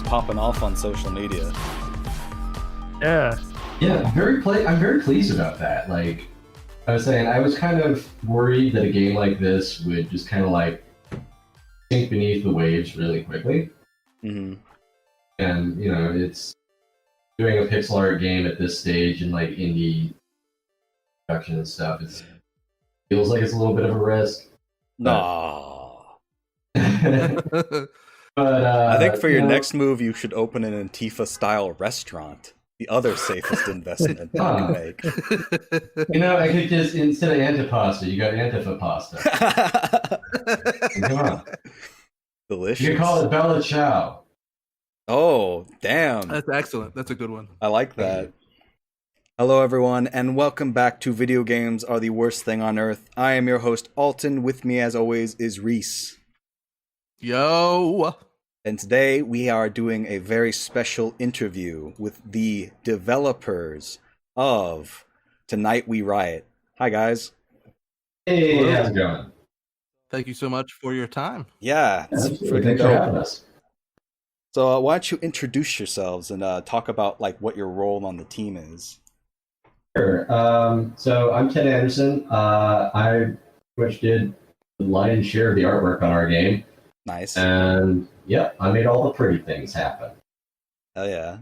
popping off on social media. Yeah. Yeah, I'm very pleased about that. Like I was saying, I was kind of worried that a game like this would just kind of like sink beneath the waves really quickly. Mm-hmm. And it's doing a pixel art game at this stage in like indie production and stuff. It feels like it's a little bit of a risk. No. But I think for your next move, you should open an Antifa-style restaurant. The other safest investment you can make. I could just, instead of antipasta, you got Antifa pasta. Come on. Delicious. You can call it Bella Ciao. Oh, damn. That's excellent. That's a good one. I like that. Hello, everyone, and welcome back to Video Games Are the Worst Thing on Earth. I am your host, Alton. With me, as always, is Reese. Yo! And today we are doing a very special interview with the developers of Tonight We Riot. Hi, guys. Hey, how's it going? Thank you so much for your time. Yeah, it's freaking Thanks for having dope. us. So why don't you introduce yourselves and talk about like what your role on the team is? Sure. So I'm Ted Anderson. I pretty much did the lion's share of the artwork on our game. Nice. And yeah, I made all the pretty things happen. Hell yeah.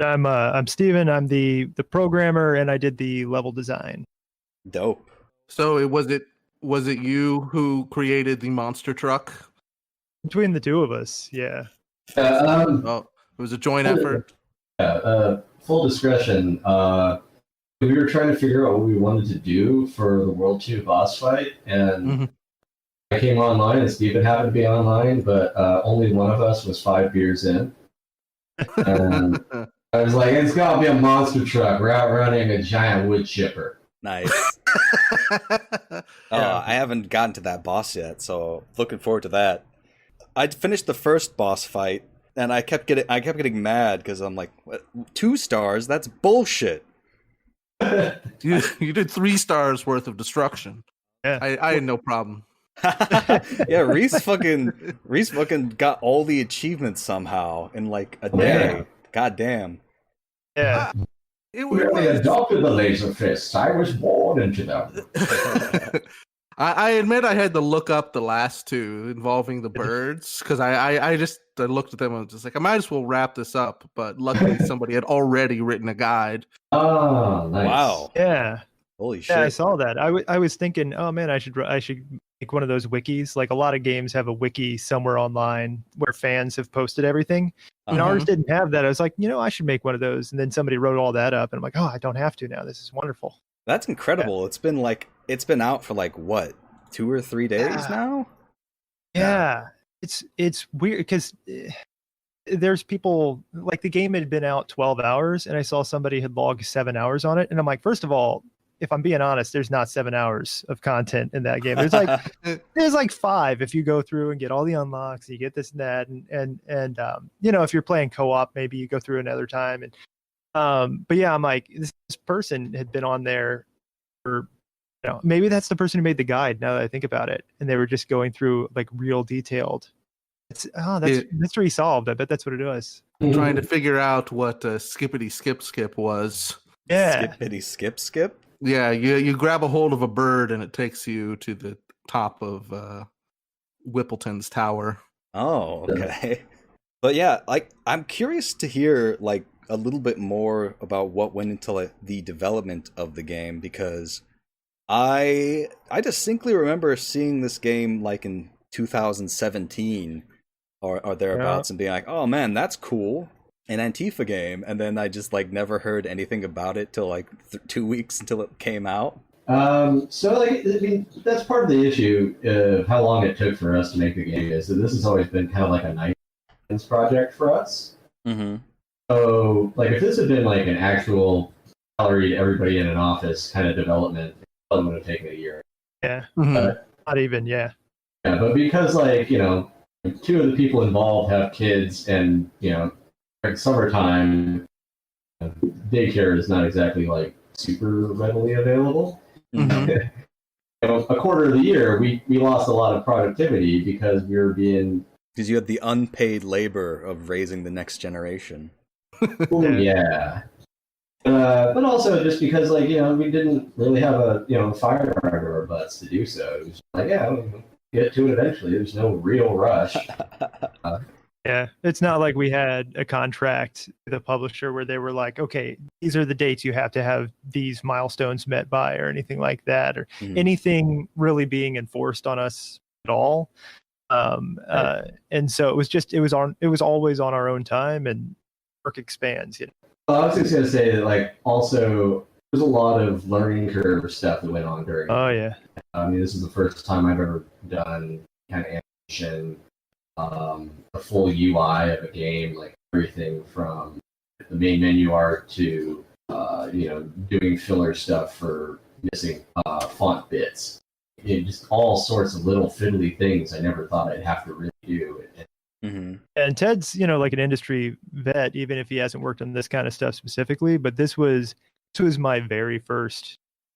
I'm Steven. I'm the programmer, and I did the level design. Dope. So was it you who created the monster truck? Between the two of us, yeah. Oh, it was a joint effort. Full discretion. We were trying to figure out what we wanted to do for the World 2 boss fight, and I came online, and Steven happened to be online, but only one of us was 5 beers in. And I was like, it's got to be a monster truck. We're outrunning a giant wood chipper. Nice. I haven't gotten to that boss yet, so looking forward to that. I finished the first boss fight, and I kept getting mad because I'm like, what? 2 stars? That's bullshit. You did 3 stars worth of destruction. Yeah. I had no problem. Yeah, Reese fucking got all the achievements somehow in like a day. Yeah. God damn. Yeah. It We only adopted the laser fists. I was born into them. I admit I had to look up the last 2 involving the birds because I looked at them and was just like, I might as well wrap this up. But luckily somebody had already written a guide. Oh, nice. Wow. Yeah. Holy shit. Yeah, I saw that. I was thinking, oh man, I should make one of those wikis. Like a lot of games have a wiki somewhere online where fans have posted everything. And ours didn't have that. I was like, I should make one of those. And then somebody wrote all that up, and I'm like, oh, I don't have to now. This is wonderful. That's incredible. Yeah. It's been out for like what, 2 or 3 days now? Yeah. It's weird because there's people like the game had been out 12 hours and I saw somebody had logged 7 hours on it. And I'm like, first of all, if I'm being honest, there's not 7 hours of content in that game. There's like 5 if you go through and get all the unlocks, you get this and that, and if you're playing co-op, maybe you go through another time. And but yeah, I'm like, this person had been on there for maybe that's the person who made the guide. Now that I think about it, and they were just going through like real detailed. That's mystery solved. I bet that's what it was. Trying to figure out what skippity skip was. Yeah, Skippity skip. Yeah, you grab a hold of a bird and it takes you to the top of Whippleton's tower. Oh, okay. But yeah, like I'm curious to hear like a little bit more about what went into like, the development of the game, because I distinctly remember seeing this game like in 2017 or thereabouts, and being like, oh man, that's cool. An Antifa game, and then I just like never heard anything about it till like 2 weeks until it came out. So like, I mean, that's part of the issue of how long it took for us to make the game is that this has always been kind of like a night project for us. Mm-hmm. So like, if this had been like an actual salaried everybody in an office kind of development, it probably would have taken a year. Yeah, Not even. Yeah, but because like 2 of the people involved have kids, and like summertime, daycare is not exactly like super readily available. Mm-hmm. A quarter of the year, we lost a lot of productivity because we were being Because you had the unpaid labor of raising the next generation. Yeah. But also just because, like, we didn't really have a fire under our butts to do so. It was like, yeah, we'll get to it eventually. There's no real rush. Yeah, it's not like we had a contract with a publisher where they were like, okay, these are the dates you have to have these milestones met by, or anything like that, or anything really being enforced on us at all. And so it was always on our own time, and work expands. Well, I was just gonna say that, like, also there's a lot of learning curve stuff that went on during. Oh yeah. I mean, this is the first time I've ever done kind of animation, the full UI of a game, like everything from the main menu art to doing filler stuff for missing font bits. Just all sorts of little fiddly things I never thought I'd have to really do. And Ted's, like an industry vet, even if he hasn't worked on this kind of stuff specifically. But this was my very first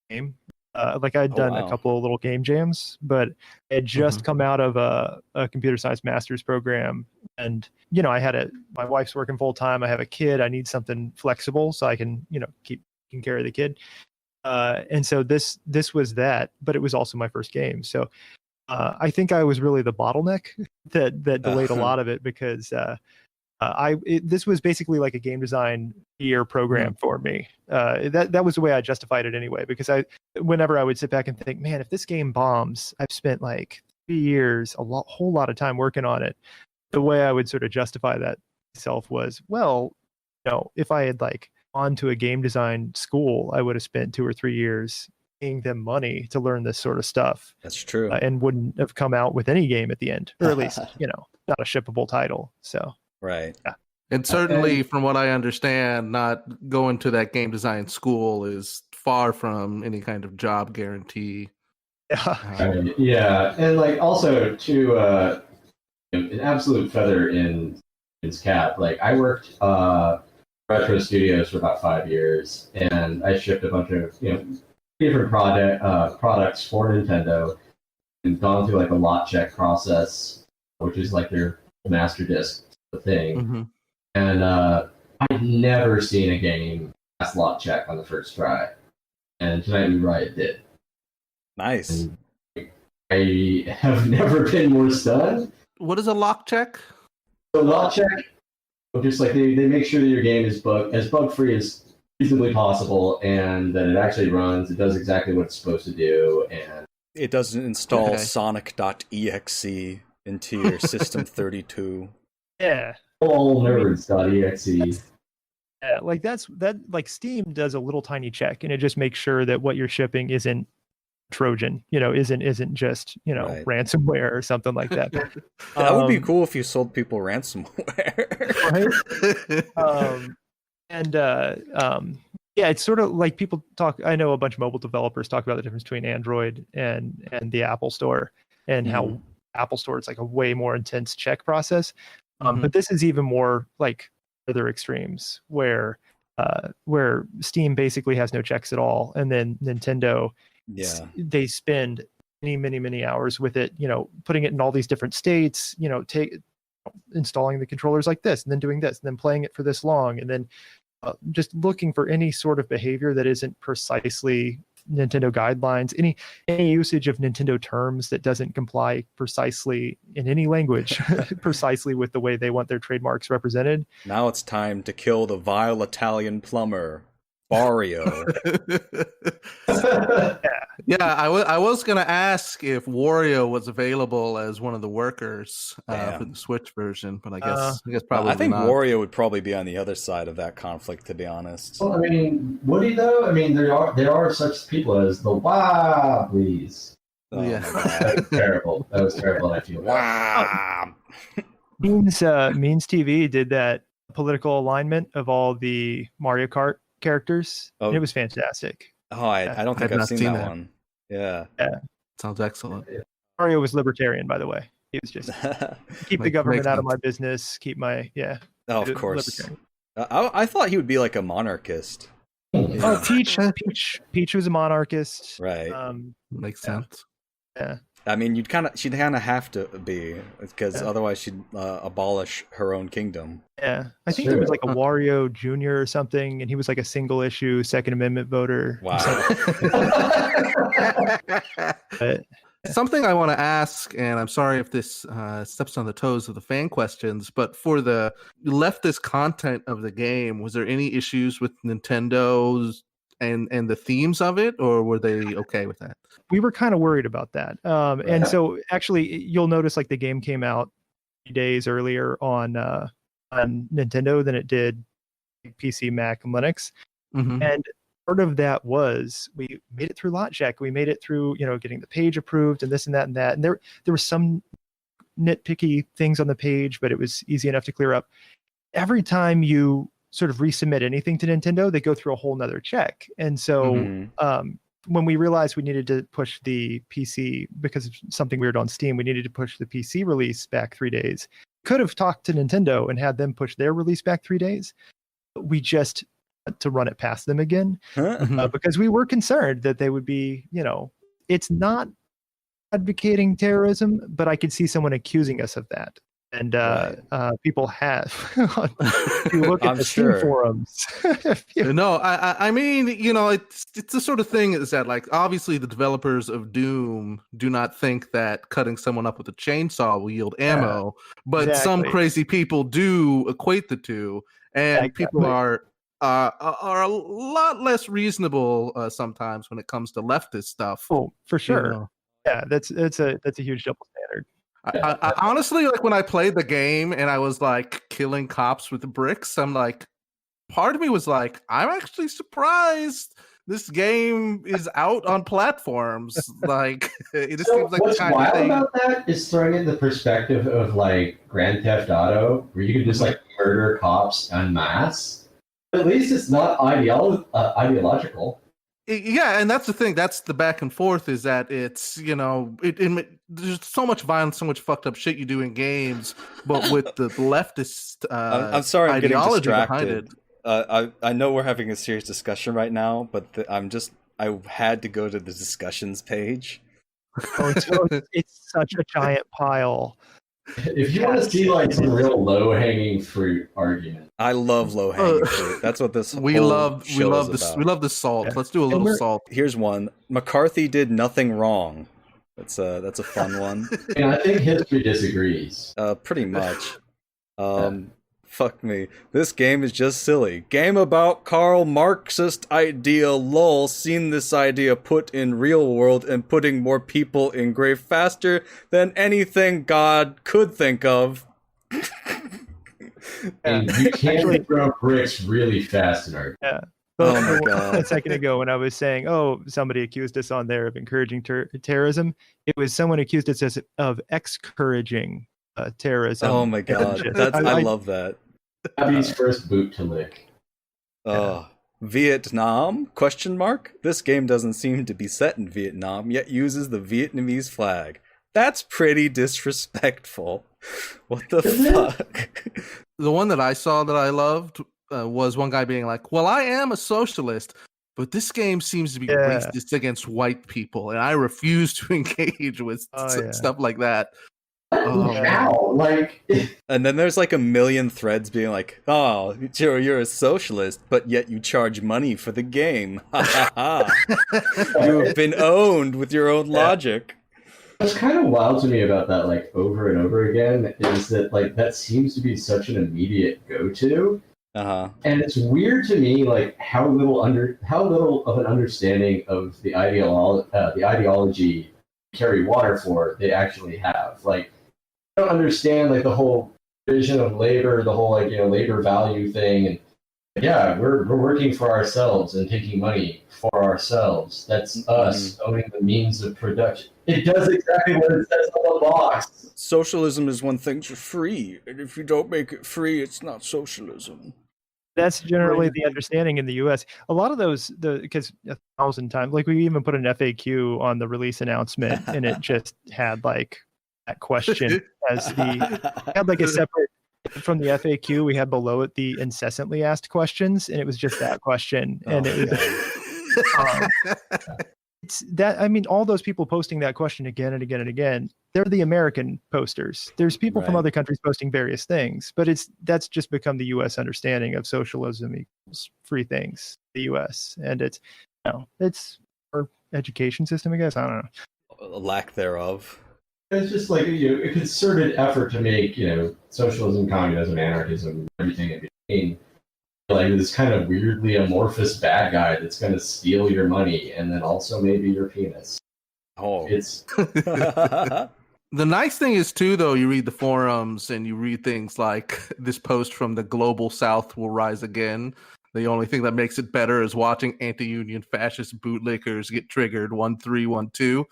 game. Like I'd done a couple of little game jams, but I had just come out of a computer science master's program, and I had my wife's working full time. I have a kid. I need something flexible so I can keep taking care of the kid. And so this was that, but it was also my first game. So I think I was really the bottleneck that delayed a lot of it, because this was basically like a game design year program for me. That was the way I justified it anyway, because whenever I would sit back and think, man, if this game bombs, I've spent like 3 years, whole lot of time working on it. The way I would sort of justify that myself was, well, if I had like gone to a game design school, I would have spent 2 or 3 years paying them money to learn this sort of stuff. That's true. And wouldn't have come out with any game at the end, or at least, not a shippable title. So. Right. Yeah. And certainly, from what I understand, not going to that game design school is far from any kind of job guarantee. Yeah. Yeah, and like also to an absolute feather in his cap. Like I worked Retro Studios for about 5 years, and I shipped a bunch of different products for Nintendo, and gone through like a lot check process, which is like their master disc thing. And I've never seen a game pass lot check on the first try, and Tonight We Riot did. Nice. And I have never been more stunned. What is a lock check? So lot check, just like they make sure that your game is as bug free as reasonably possible, and that it actually runs. It does exactly what it's supposed to do, and it doesn't install Sonic.exe into your System 32. Yeah. All nerds.exe. Yeah, like like Steam does a little tiny check, and it just makes sure that what you're shipping isn't Trojan, isn't just, Right. ransomware or something like that. That would be cool if you sold people ransomware. Right? Yeah, it's sort of like people talk. I know a bunch of mobile developers talk about the difference between Android and the Apple Store, and how Apple Store is like a way more intense check process. But this is even more like other extremes, where Steam basically has no checks at all, and then Nintendo, they spend many hours with it, putting it in all these different states, installing the controllers like this, and then doing this, and then playing it for this long, and then just looking for any sort of behavior that isn't precisely Nintendo guidelines, any usage of Nintendo terms that doesn't comply precisely in any language, precisely with the way they want their trademarks represented. Now it's time to kill the vile Italian plumber, Wario. Yeah, I was gonna ask if Wario was available as one of the workers for the Switch version, but I guess probably I think not. Wario would probably be on the other side of that conflict, to be honest. Well, I mean, would he though? I mean, there are such people as the Wobblies. Oh, Yeah. That was terrible. That was terrible. I feel bad. Means TV did that political alignment of all the Mario Kart characters, and it was fantastic. Oh, I don't think I've seen that one. Yeah. Sounds excellent. Mario was libertarian, by the way. He was just keep the government out of my business, keep my Oh, of course. I thought he would be like a monarchist. Yeah. Oh, Peach was a monarchist. Right. Makes sense. Yeah. I mean, she'd kind of have to be, because otherwise she'd abolish her own kingdom. Yeah, I think there was like a Wario Jr. or something, and he was like a single issue Second Amendment voter. Wow. But, something I want to ask, and I'm sorry if this steps on the toes of the fan questions, but for the leftist content of the game, was there any issues with Nintendo's and the themes of it, or were they okay with that? we were kind of worried about that. And so actually you'll notice like the game came out 3 days earlier on Nintendo than it did PC, Mac, and Linux. Mm-hmm. And part of that was we made it through LotCheck. We made it through, getting the page approved and this and that and that. And there were some nitpicky things on the page, but it was easy enough to clear up. Every time you sort of resubmit anything to Nintendo, they go through a whole nother check. And so when we realized we needed to push the PC, because of something weird on Steam, we needed to push the PC release back 3 days. Could have talked to Nintendo and had them push their release back 3 days. We just had to run it past them again because we were concerned that they would be, it's not advocating terrorism, but I could see someone accusing us of that. And people have. If you look at the Steam forums. No, I mean, it's the sort of thing is that, like, obviously the developers of Doom do not think that cutting someone up with a chainsaw will yield ammo, but some crazy people do equate the two, and people are a lot less reasonable sometimes when it comes to leftist stuff. Oh, for sure. Yeah, that's a huge double standard. I honestly, like, when I played the game and I was like killing cops with bricks, I'm like, part of me was like, I'm actually surprised this game is out on platforms. Like, it just seems like what's the kind wild of thing. About that is throwing in the perspective of like Grand Theft Auto, where you can just like murder cops en masse. At least it's not ideological. Yeah, and that's the thing. That's the back and forth. Is that it's there's so much violence, so much fucked up shit you do in games, but with the leftist I'm sorry, I'm getting distracted. I know we're having a serious discussion right now, but I had to go to the discussions page. It's such a giant pile. If you want to see like some real low-hanging fruit argument, I love low-hanging fruit. That's what this we love the salt. Yeah. Let's do a little salt. Here's one. McCarthy did nothing wrong. That's a fun one. And I think history disagrees. Pretty much. Fuck me. This game is just silly. Game about Karl Marxist idea, lol. Seen this idea put in real world and putting more people in grave faster than anything God could think of. And you can't throw bricks really fast in our Yeah. Oh my God. A second ago when I was saying, somebody accused us on there of encouraging terrorism, it was someone accused us of excouraging terrorism. Oh my God. I love that. Abby's first boot to lick. Vietnam? ? This game doesn't seem to be set in Vietnam, yet uses the Vietnamese flag. That's pretty disrespectful. What the fuck? The one that I saw that I loved was one guy being like, well, I am a socialist, but this game seems to be racist against white people, and I refuse to engage with stuff like that. How? Like, and then there's like a million threads being like, "Oh, you're a socialist, but yet you charge money for the game. You have been owned with your own logic." What's kind of wild to me about that, like over and over again, is that like that seems to be such an immediate go-to. And it's weird to me, like how little of an understanding of the ideology carry water for they actually have. Like, I don't understand like the whole vision of labor, the whole labor value thing, and we're working for ourselves and taking money for ourselves. That's us owning the means of production. It does exactly what it says on the box. Socialism is when things are free, and if you don't make it free, it's not socialism. That's generally the understanding in the U.S. A lot of those, because 1,000 times, like we even put an FAQ on the release announcement, and it just had like that question as had like a separate from the FAQ. We had below it the incessantly asked questions, and it was just that question, and it was it's that, I mean, all those people posting that question again and again and again, they're the American posters. There's people from Right. other countries posting various things, but that's just become the U.S. understanding of socialism equals free things. The U.S. and it's it's our education system, I guess. I don't know. A lack thereof. It's just like a concerted effort to make socialism, communism, anarchism, everything in between, like this kind of weirdly amorphous bad guy that's going to steal your money and then also maybe your penis. Oh, It's The nice thing is too, though, you read the forums and you read things like this post from the global South will rise again. The only thing that makes it better is watching anti-union fascist bootlickers get triggered 1312.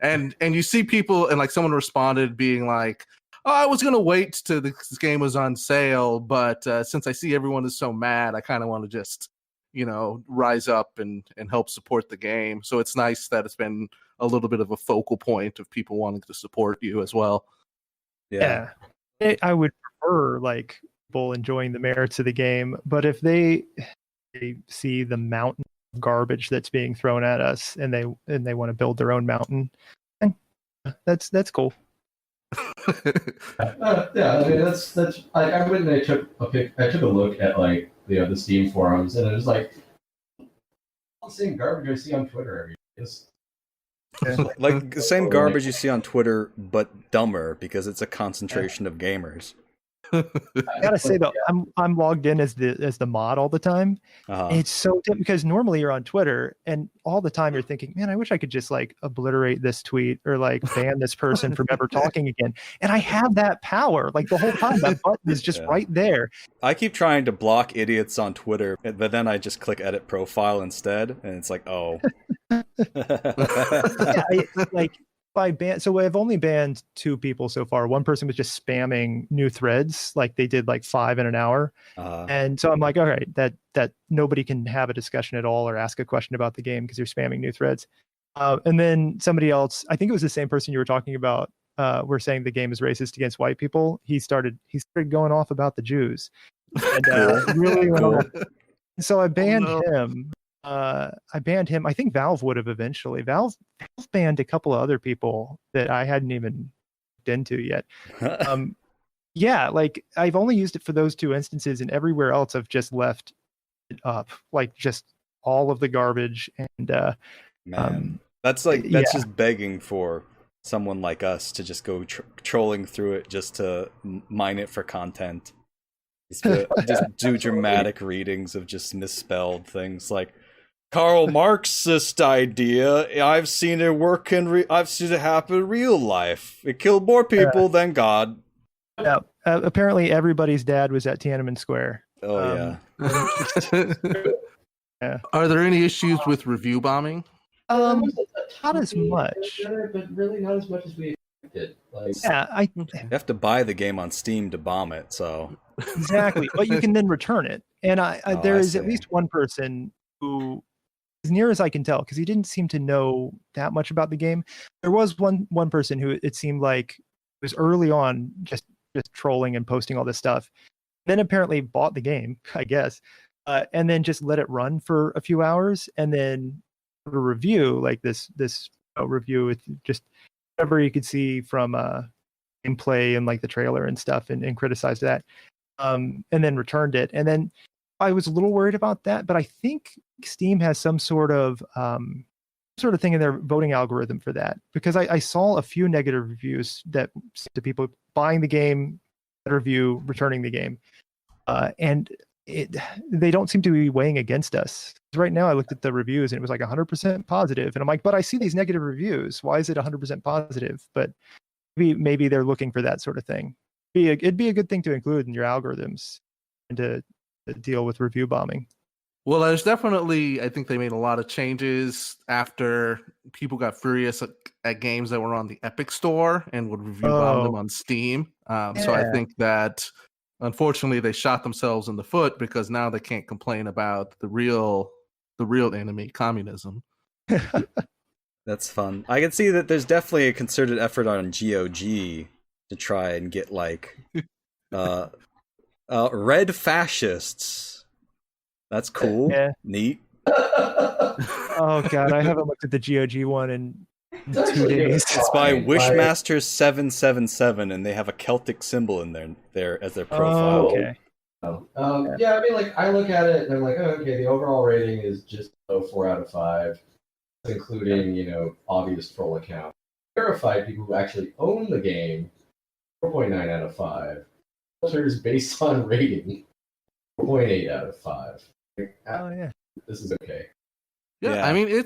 And you see people, and like someone responded being like, "Oh, I was gonna wait till this game was on sale, but since I see everyone is so mad, I kind of want to just, rise up and help support the game." So it's nice that it's been a little bit of a focal point of people wanting to support you as well. yeah. I would prefer like people enjoying the merits of the game, but if they see the mountain of garbage that's being thrown at us and they want to build their own mountain, that's cool. yeah. I mean, that's. I went and I took a look at like the Steam forums, and it was like all the same garbage I see on Twitter every day. Like the same garbage you see on Twitter, but dumber because it's a concentration of gamers. I gotta say though, I'm logged in as the mod all the time. It's so different because normally you're on Twitter and all the time you're thinking, man, I wish I could just like obliterate this tweet or like ban this person from ever talking again. And I have that power like the whole time. That button is just right there. I keep trying to block idiots on Twitter, but then I just click edit profile instead, and it's like, oh. So I've only banned 2 people so far. One person was just spamming new threads, like they did like 5 in an hour. And so I'm like, all right, that nobody can have a discussion at all or ask a question about the game because you're spamming new threads. And then somebody else, I think it was the same person you were talking about, were saying the game is racist against white people. He started going off about the Jews. And really went off. So I banned him. I banned him. I think Valve would have eventually. Valve banned a couple of other people that I hadn't even looked into yet. Yeah, like I've only used it for those 2 instances, and everywhere else I've just left it up, like just all of the garbage. And man, that's just begging for someone like us to just go trolling through it just to mine it for content. Just do dramatic readings of just misspelled things like Karl Marxist idea. I've seen it work I've seen it happen in real life. It killed more people than God. Yeah. Apparently, everybody's dad was at Tiananmen Square. Oh yeah. Are there any issues with review bombing? Not as much, but really not as much as we expected. Like, you have to buy the game on Steam to bomb it. So exactly, but you can then return it. And there is at least one person who, as near as I can tell, because he didn't seem to know that much about the game. There was one person who it seemed like was early on just trolling and posting all this stuff. Then apparently bought the game, I guess, and then just let it run for a few hours, and then a review like this review with just whatever you could see from gameplay and like the trailer and stuff, and criticized that, and then returned it. And then I was a little worried about that, but I think Steam has some sort of thing in their voting algorithm for that, because I saw a few negative reviews that to people buying the game, review, returning the game, and they don't seem to be weighing against us. Right now, I looked at the reviews and it was like 100% positive, and I'm like, but I see these negative reviews. Why is it 100% positive? But maybe they're looking for that sort of thing. It'd be a good thing to include in your algorithms and to deal with review bombing. Well, there's definitely, I think they made a lot of changes after people got furious at games that were on the Epic Store and would review bomb them on Steam. So I think that, unfortunately, they shot themselves in the foot, because now they can't complain about the real enemy, communism. that's fun. I can see that there's definitely a concerted effort on GOG to try and get like red fascists. That's cool. Yeah. Neat. Oh god, I haven't looked at the GOG one in It's 2 actually good. days. It's by Wishmaster 777, and they have a Celtic symbol in there as their profile. Oh, okay. Yeah, I mean, like, I look at it and I'm like, oh, okay, the overall rating is just below 4 out of 5, including, obvious troll account. Verified people who actually own the game, 4.9 out of 5. Filters based on rating, 4.8 out of 5. Like, Oh yeah. this is okay. Yeah, I mean,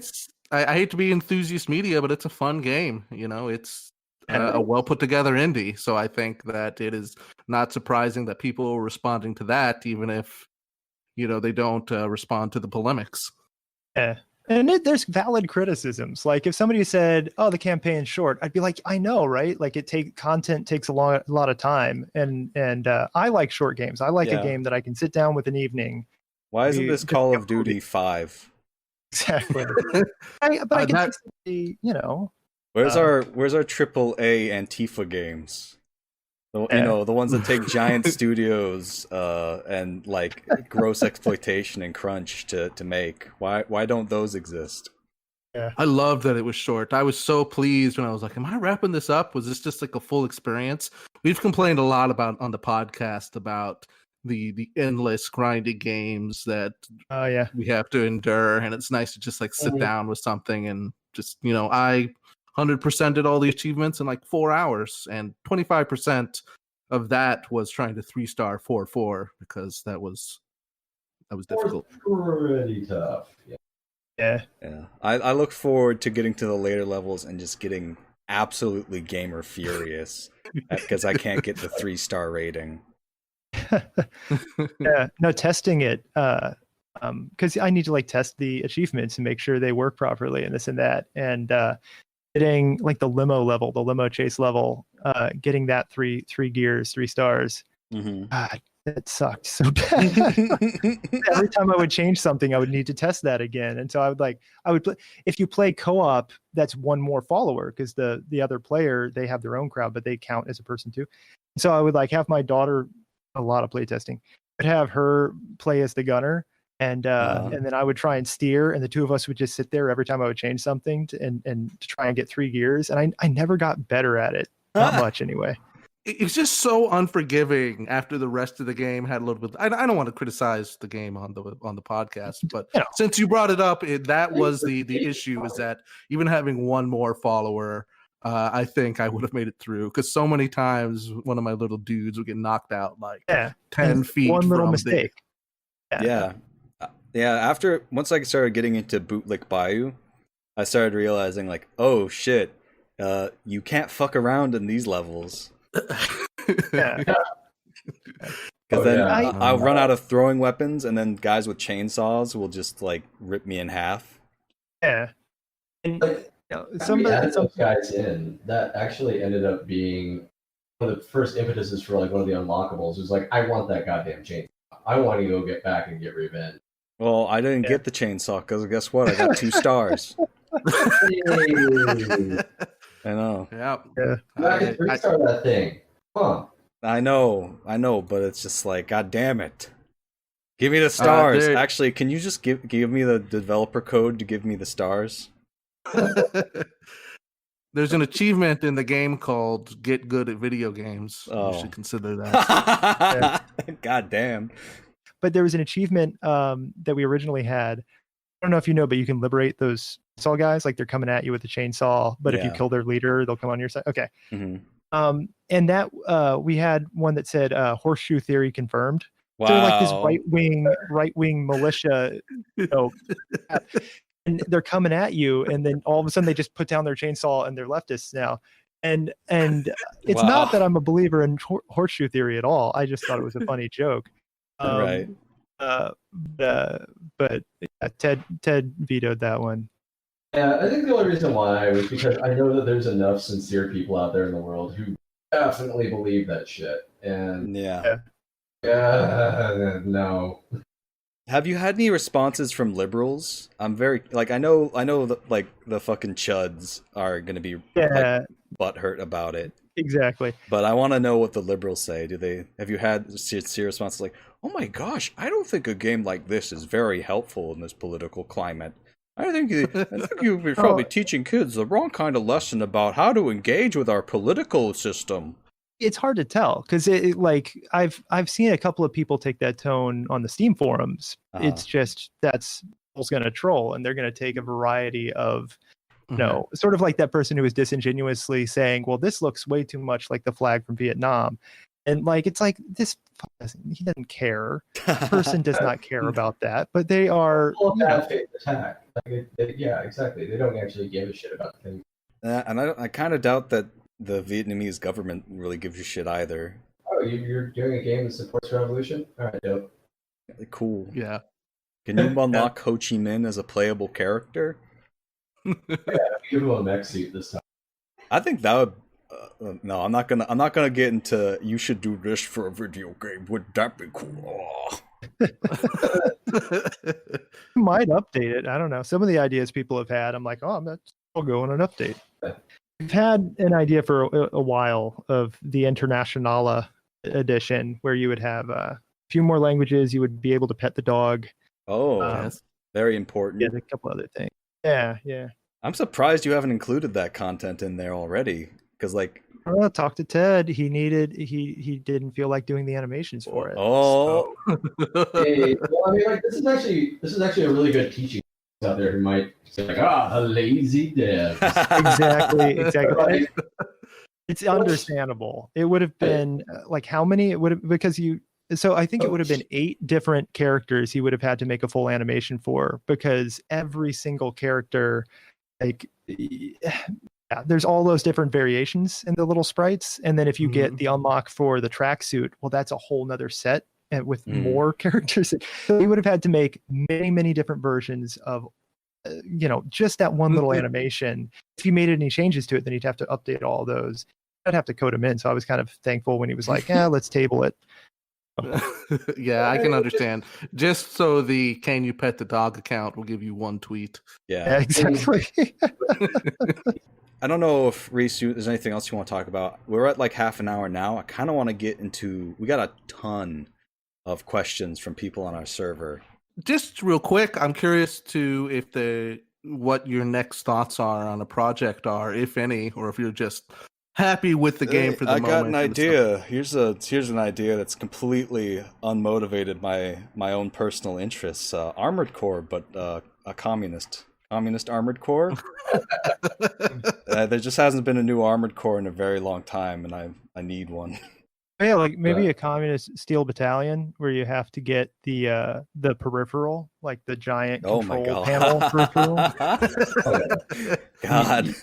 I hate to be enthusiast media, but it's a fun game. It's a well put together indie. So I think that it is not surprising that people are responding to that, even if they don't respond to the polemics. Yeah. And there's valid criticisms. Like if somebody said, "Oh, the campaign's short," I'd be like, "I know, right? Like content takes a lot of time, and I like short games. I like a game that I can sit down with an evening." Why isn't this Call of Duty 5? Exactly. I can see, Where's our AAA Antifa games? The ones that take giant studios and like gross exploitation and crunch to make. Why don't those exist? Yeah. I loved that it was short. I was so pleased when I was like, am I wrapping this up? Was this just like a full experience? We've complained a lot about on the podcast about the endless grinding games that we have to endure, and it's nice to just like sit down with something and just I 100% did all the achievements in like 4 hours, and 25% of that was trying to 3-star 4-4 because that was difficult. Pretty tough. Yeah. I look forward to getting to the later levels and just getting absolutely gamer furious because I can't get the 3-star rating. Yeah. No, testing it. Because I need to like test the achievements and make sure they work properly and this and that. And getting like the limo chase level, getting that three gears, 3 stars. Mm-hmm. God, that sucked so bad. Every time I would change something, I would need to test that again. And so I would play. If you play co-op, that's one more follower because the other player, they have their own crowd, but they count as a person too. So I would like have my daughter, a lot of play testing, I'd have her play as the gunner. And then I would try and steer, and the two of us would just sit there every time I would change something to try and get 3 gears. And I never got better at it, not much anyway. It's just so unforgiving after the rest of the game had a little bit. I don't want to criticize the game on the podcast, but since you brought it up, that was the issue, is that even having one more follower, I think I would have made it through, because so many times one of my little dudes would get knocked out like 10 feet. One little mistake. Yeah. Once I started getting into Bootlick Bayou, I started realizing like, oh shit, you can't fuck around in these levels. Because then I'll run out of throwing weapons, and then guys with chainsaws will just like rip me in half. Yeah. And Somebody added those guys in. That actually ended up being one of the first impetuses for like one of the unlockables. It was like, I want that goddamn chainsaw. I want to go get back and get revenge. Well, I didn't get the chainsaw because guess what? I got 2 stars. I know. Yeah. I can 3-star that thing. Huh. I know, but it's just like, god damn it. Give me the stars. Actually, can you just give me the developer code to give me the stars? There's an achievement in the game called "Get Good at Video Games." You should consider that. God damn. But there was an achievement that we originally had. I don't know if you know, but you can liberate those chainsaw guys. Like they're coming at you with a chainsaw, but if you kill their leader, they'll come on your side. Okay. Mm-hmm. And that we had one that said horseshoe theory confirmed. Wow. So like this right wing militia, and they're coming at you, and then all of a sudden they just put down their chainsaw and they're leftists now. And it's not that I'm a believer in horseshoe theory at all. I just thought it was a funny joke. Right. But Ted vetoed that one. Yeah, I think the only reason why was because I know that there's enough sincere people out there in the world who definitely believe that shit. And no. Have you had any responses from liberals? I'm very I know that like the fucking chuds are gonna be butthurt about it. Exactly. But I want to know what the liberals say. Have you had sincere responses like, "Oh my gosh, I don't think a game like this is very helpful in this political climate"? I think you're probably teaching kids the wrong kind of lesson about how to engage with our political system. It's hard to tell because like I've seen a couple of people take that tone on the Steam forums. It's just that's people's going to troll, and they're going to take a variety of, sort of like that person who was disingenuously saying, "Well, this looks way too much like the flag from Vietnam," and like it's like this. He doesn't care. The person does not care about that, but they are. Bad faith attack. Like yeah, exactly. They don't actually give a shit about things. And I kind of doubt that the Vietnamese government really gives you shit either. Oh, you're doing a game that supports revolution? All right, dope. Cool. Yeah. Can you unlock Ho Chi Minh as a playable character? Yeah, give him a mech suit this time. I think that would. No, I'm not gonna get into. You should do this for a video game. Would that be cool? Might update it. I don't know. Some of the ideas people have had, I'm like, I'll go on an update. We've had an idea for a while of the Internationala edition, where you would have a few more languages. You would be able to pet the dog. Oh, yes. Very important. Yeah, a couple other things. Yeah. I'm surprised you haven't included that content in there already. Because talk to Ted. He didn't feel like doing the animations for it. Oh, hey, well, I mean, like this is actually a really good teaching out there who might say like, a lazy dev. Exactly. It's understandable. It would have been like how many? It would have because you. So I think it would have been 8 different characters he would have had to make a full animation for, because every single character, like. Yeah, there's all those different variations in the little sprites, and then if you get the unlock for the tracksuit, well, that's a whole nother set with more characters. So you would have had to make many different versions of, just that one little animation. If you made any changes to it, then you'd have to update all those. I'd have to code them in. So I was kind of thankful when he was like, let's table it. Yeah, I can understand. Just so the "Can you pet the dog" account will give you 1 tweet. Yeah, exactly. I don't know if Reese, there's anything else you want to talk about. We're at like half an hour now. I kind of want to get into. We got a ton of questions from people on our server. Just real quick, I'm curious what your next thoughts are on a project are, if any, or if you're just happy with the game for the moment. I got an idea. Here's an idea that's completely unmotivated by my own personal interests. Armored Core, but a communist Armored Core. There just hasn't been a new Armored Core in a very long time, and I need one. Yeah, like maybe a communist steel battalion where you have to get the peripheral, like the giant control panel peripheral. God.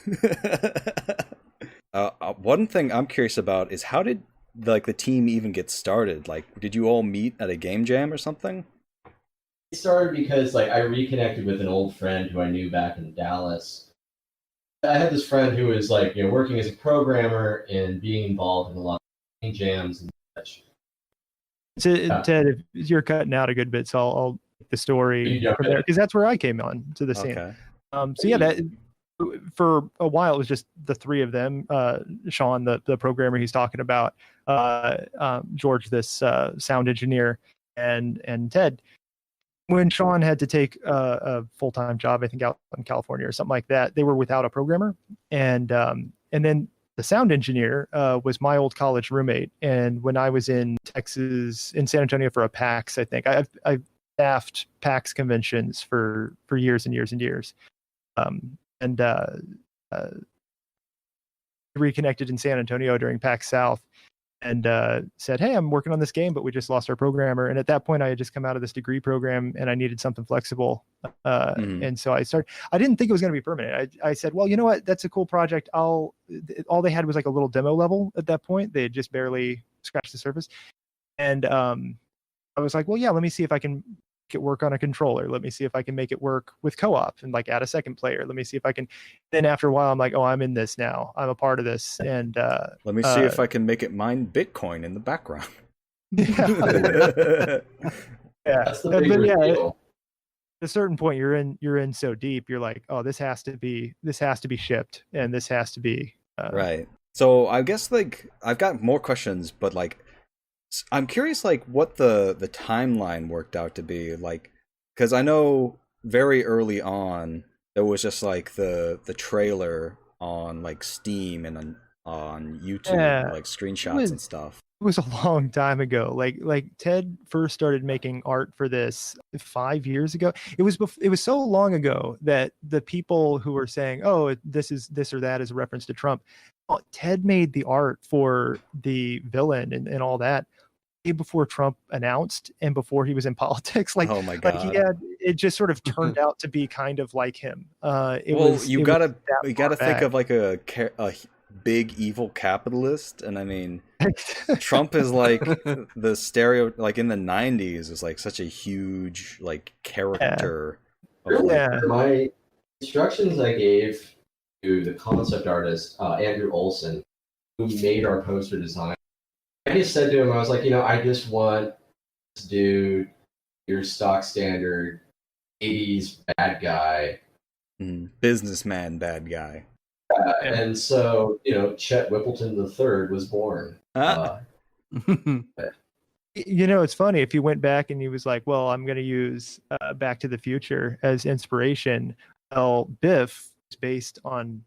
One thing I'm curious about is how did the team even get started? Like, did you all meet at a game jam or something? It started because I reconnected with an old friend who I knew back in Dallas. I had this friend who was working as a programmer and being involved in a lot of game jams and such. Ted, if you're cutting out a good bit, so I'll take the story from there, because that's where I came on to the scene. Okay. So yeah, that for a while it was just the 3 of them. Sean, the programmer he's talking about, George, this sound engineer, and Ted. When Sean had to take a full-time job, I think out in California or something like that, they were without a programmer, and then the sound engineer was my old college roommate. And when I was in Texas, in San Antonio for a PAX, I think I staffed PAX conventions for years and years and years, and reconnected in San Antonio during PAX South. And said, hey, I'm working on this game, but we just lost our programmer. And at that point, I had just come out of this degree program, and I needed something flexible. And so I didn't think it was going to be permanent. I said, well, you know what? That's a cool project. All they had was like a little demo level at that point. They had just barely scratched the surface. And I was like, well, yeah, let me see if I can make it work on a controller. Let me see if I can make it work with co-op and add a second player. Let me see if I can. Then after a while, I'm like, oh, I'm in this now. I'm a part of this. And let me see if I can make it mine Bitcoin in the background. Yeah. That's the big deal. At a certain point, you're in so deep. You're like, oh, this has to be shipped, and this has to be right. So I guess I've got more questions, but I'm curious what the timeline worked out to be, because I know very early on, there was just like the trailer on like Steam and on YouTube, Yeah, like screenshots was- and stuff. it was a long time ago. Like Ted first started making art for this 5 years ago. It was so long ago that the people who were saying, "Oh, this or that is a reference to Trump," Ted made the art for the villain and all that way before Trump announced and before he was in politics. Like, Oh my like he god. had it just sort of turned out to be kind of like him. You gotta think back. of like a big evil capitalist, and I mean, Trump is like the stereo, like in the 90s is like such a huge like character. Really? Yeah. My instructions I gave to the concept artist, Andrew Olson, who made our poster design, I just said to him, I was like, I just want this dude, your stock standard 80s bad guy. Businessman bad guy. And so, Chet Whippleton III was born. It's funny if he went back and he was like, well, I'm going to use Back to the Future as inspiration. Well, Biff is based on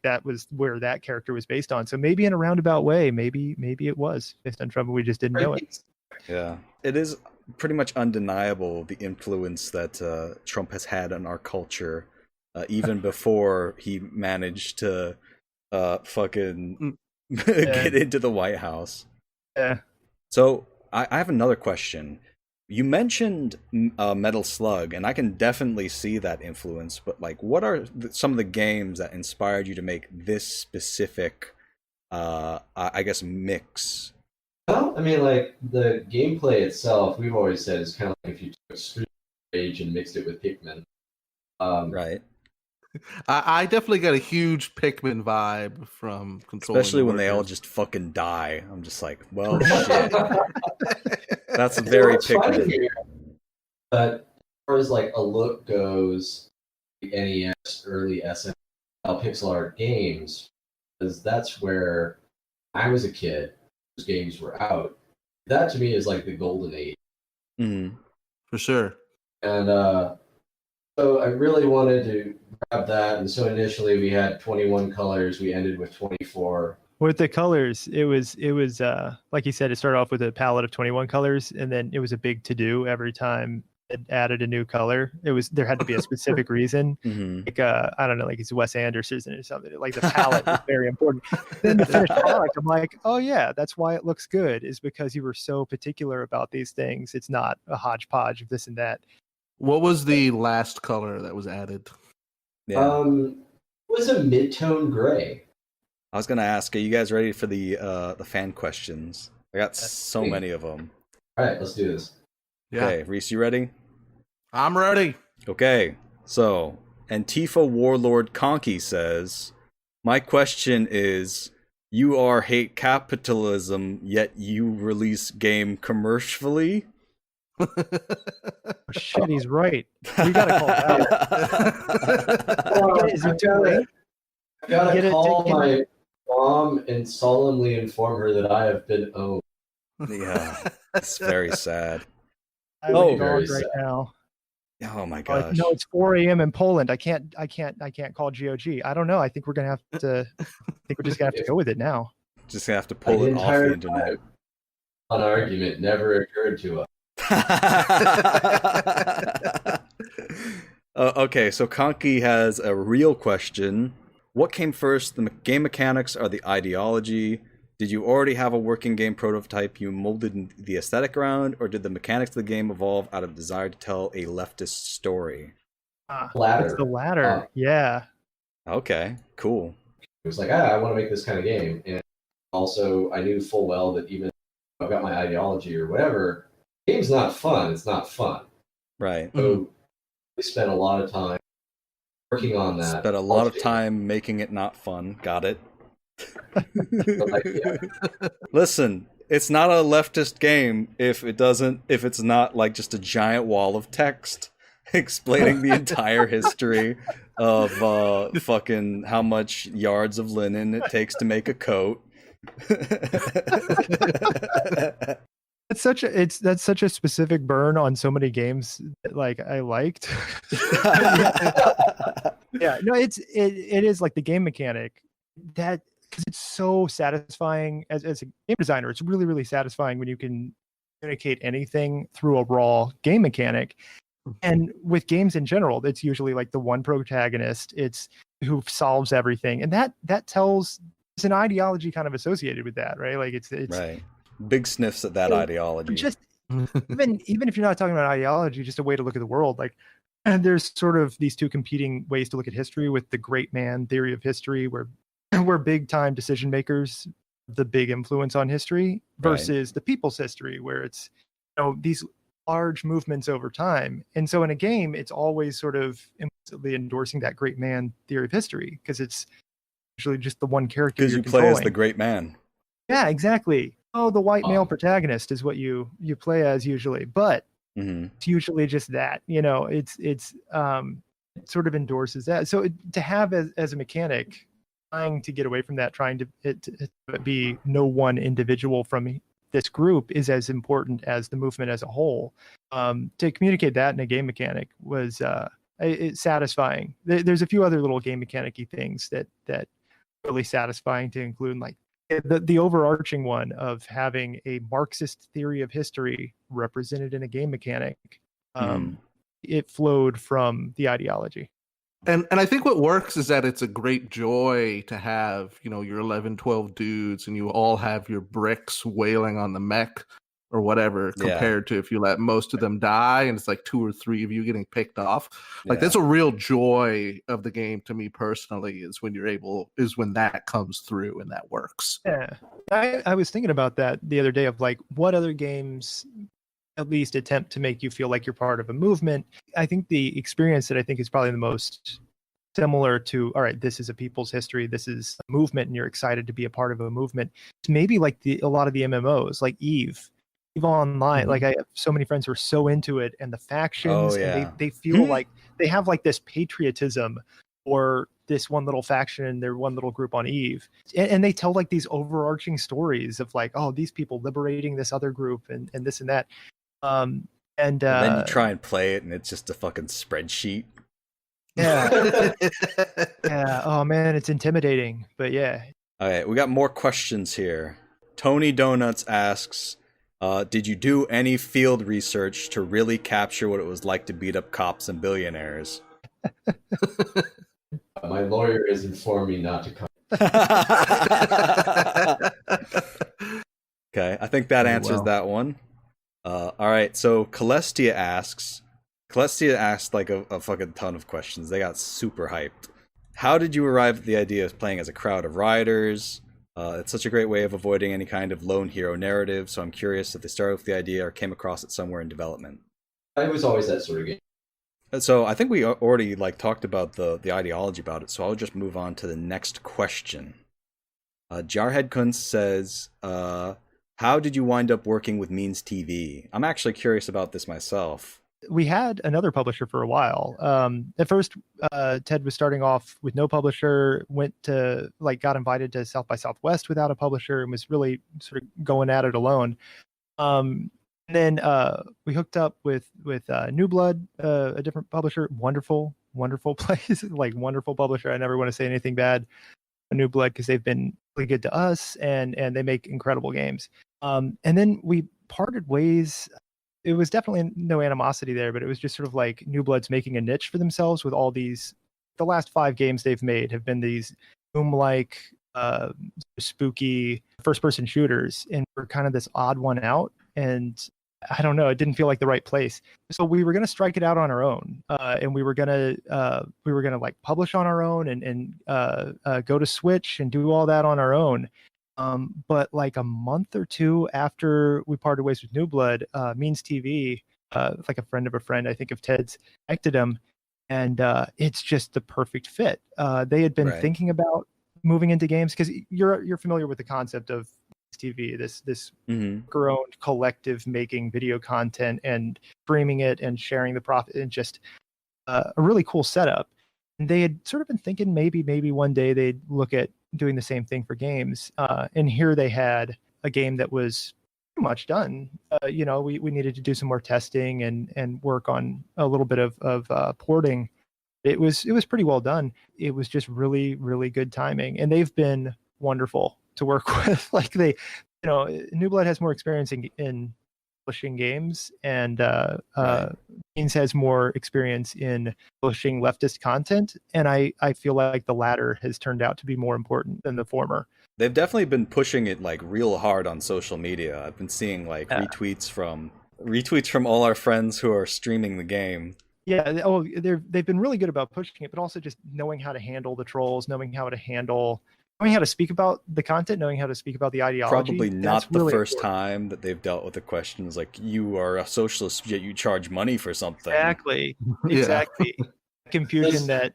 that was where that character was based on. So maybe in a roundabout way, maybe it was based on Trump, and we just didn't know it. Yeah, it is pretty much undeniable the influence that Trump has had on our culture, even before he managed to fucking get into the White House. Yeah. So I have another question. You mentioned Metal Slug, and I can definitely see that influence, but like, what are some of the games that inspired you to make this specific, I guess, mix? Well, I mean, like, the gameplay itself, we've always said, is kind of like if you took Street Rage and mixed it with Pikmin. Right. I definitely got a huge Pikmin vibe from controlling, especially when they all just fucking die. I'm just like, well, shit. That's very Pikmin. But as far as like a look goes, the NES, early SNL pixel art games, because that's where I was a kid. Those games were out. That to me is like the golden age. For sure. And so I really wanted to grab that. And so initially we had 21 colors. We ended with 24. With the colors, it was like you said, it started off with a palette of 21 colors, and then it was a big to do every time it added a new color. There had to be a specific reason. Like I don't know, like it's Wes Anderson or something. Like the palette was very important. Then the finished product, I'm like, oh yeah, that's why it looks good, is because you were so particular about these things. It's not a hodgepodge of this and that. What was the last color that was added? Yeah. It was a mid-tone gray. I was gonna ask, are you guys ready for the fan questions? I got so many of them. All right, let's do this. Yeah. Okay, Reese, you ready? I'm ready. Okay, so Antifa Warlord Conky says, my question is, you are hate capitalism, yet you release game commercially? Oh, shit, he's right. We gotta call that. Is he too late? I gotta call my mom and solemnly inform her that I have been owned. Yeah, it's very sad. I Oh, right very now. Oh my gosh. No, it's 4 a.m. in Poland. I can't call GOG. I don't know. I think we're gonna have to. I think we're just gonna have to go with it now. Just gonna have to pull it off the internet. An argument never occurred to us. Okay, so Conky has a real question. What came first, the game mechanics or the ideology? Did you already have a working game prototype you molded the aesthetic around, or did the mechanics of the game evolve out of desire to tell a leftist story? Latter. It's the latter. Yeah. Okay, cool. It was like, I want to make this kind of game. And also, I knew full well that even if I've got my ideology or whatever, the game's not fun. It's not fun. Right. So we spent a lot of time working on that. Spent a lot of time making it not fun. Got it. Listen, it's not a leftist game if it's not like just a giant wall of text explaining the entire history of fucking how much yards of linen it takes to make a coat. That's such a specific burn on so many games that, like, I liked. Yeah, no, it is like the game mechanic that, because it's so satisfying as a game designer. It's really, really satisfying when you can communicate anything through a raw game mechanic. And with games in general, it's usually like the one protagonist, it's who solves everything, and that tells, it's an ideology kind of associated with that, right? Like it's right. Big sniffs at that ideology. just even if you're not talking about ideology, just a way to look at the world. Like, and there's sort of these two competing ways to look at history, with the great man theory of history, where we're big time decision makers, the big influence on history, versus the people's history, where it's, these large movements over time. And so in a game, it's always sort of implicitly endorsing that great man theory of history, because it's usually just the one character because you play as the great man. Yeah, exactly. The white male protagonist is what you play as usually, but it's usually just that. It sort of endorses that. So to have as a mechanic, trying to get away from that, trying to be no one individual from this group is as important as the movement as a whole. To communicate that in a game mechanic was it's satisfying. There's a few other little game mechanic-y things that really satisfying to include, like the overarching one of having a Marxist theory of history represented in a game mechanic. It flowed from the ideology. And I think what works is that it's a great joy to have, your 11, 12 dudes, and you all have your bricks wailing on the mech or whatever, compared to if you let most of them die and it's like 2 or 3 of you getting picked off. Like that's a real joy of the game to me personally, is when when that comes through and that works. Yeah. I was thinking about that the other day, of like, what other games at least attempt to make you feel like you're part of a movement. I think the experience that I think is probably the most similar to, all right, this is a people's history, this is a movement, and you're excited to be a part of a movement. It's maybe like a lot of the MMOs, like Eve Online. Like, I have so many friends who are so into it, and the factions, and they feel like they have like this patriotism or this one little faction in their one little group on Eve, and they tell like these overarching stories of like, oh, these people liberating this other group and this and that. And then you try and play it, and it's just a fucking spreadsheet. Yeah. Yeah. Oh man, it's intimidating. But yeah. All right, we got more questions here. Tony Donuts asks, did you do any field research to really capture what it was like to beat up cops and billionaires? My lawyer has informed me not to come. Okay, I think that answers that one. All right, so Celestia asks like a fucking ton of questions. They got super hyped. How did you arrive at the idea of playing as a crowd of rioters? It's such a great way of avoiding any kind of lone hero narrative, so I'm curious if they started with the idea or came across it somewhere in development. It was always that sort of game. So I think we already talked about the ideology about it, so I'll just move on to the next question. Jarhead Kunz says, how did you wind up working with Means TV? I'm actually curious about this myself. We had another publisher for a while. At first, Ted was starting off with no publisher, got invited to South by Southwest without a publisher, and was really sort of going at it alone. And then we hooked up with New Blood, a different publisher. Wonderful place, like wonderful publisher. I never want to say anything bad on New Blood, because they've been really good to us, and they make incredible games. And then we parted ways. It was definitely no animosity there, but it was just sort of like New Blood's making a niche for themselves with all these. The last 5 games they've made have been these Doom-like, spooky first-person shooters, and we're kind of this odd one out. And I don't know, it didn't feel like the right place. So we were going to strike it out on our own, and we were going to like publish on our own and go to Switch and do all that on our own. But like a month or 2 after we parted ways with New Blood, Means TV, like a friend of a friend, I think of Ted's, connected him, and it's just the perfect fit. They had been thinking about moving into games, because you're familiar with the concept of TV, this worker-owned collective making video content and streaming it and sharing the profit, and just a really cool setup. And they had sort of been thinking maybe one day they'd look at doing the same thing for games. And here they had a game that was much done. We needed to do some more testing and work on a little bit of porting. It was pretty well done. It was just really, really good timing, and they've been wonderful to work with. Like New Blood has more experience in publishing games, and Beans has more experience in publishing leftist content, and I feel like the latter has turned out to be more important than the former. They've definitely been pushing it like real hard on social media. I've been seeing like retweets from all our friends who are streaming the game. Yeah, they've been really good about pushing it, but also just knowing how to handle the trolls, knowing how to speak about the content, knowing how to speak about the ideology. Probably not the really first important. time that they've dealt with the questions like, you are a socialist yet you charge money for something. Exactly. Confusion that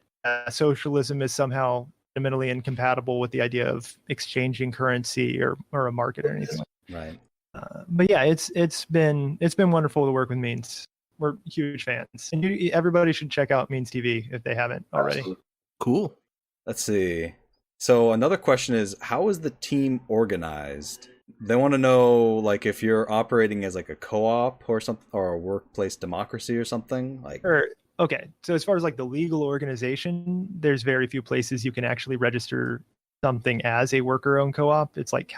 socialism is somehow fundamentally incompatible with the idea of exchanging currency or a market or anything like that. Right. But yeah, it's been wonderful to work with Means. We're huge fans, and everybody should check out Means TV if they haven't already. Absolutely. Cool. Let's see. So another question is, how is the team organized? They want to know, like, if you're operating as like a co-op or something, or a workplace democracy or something. Like, okay. So as far as like the legal organization, there's very few places you can actually register something as a worker-owned co-op. It's like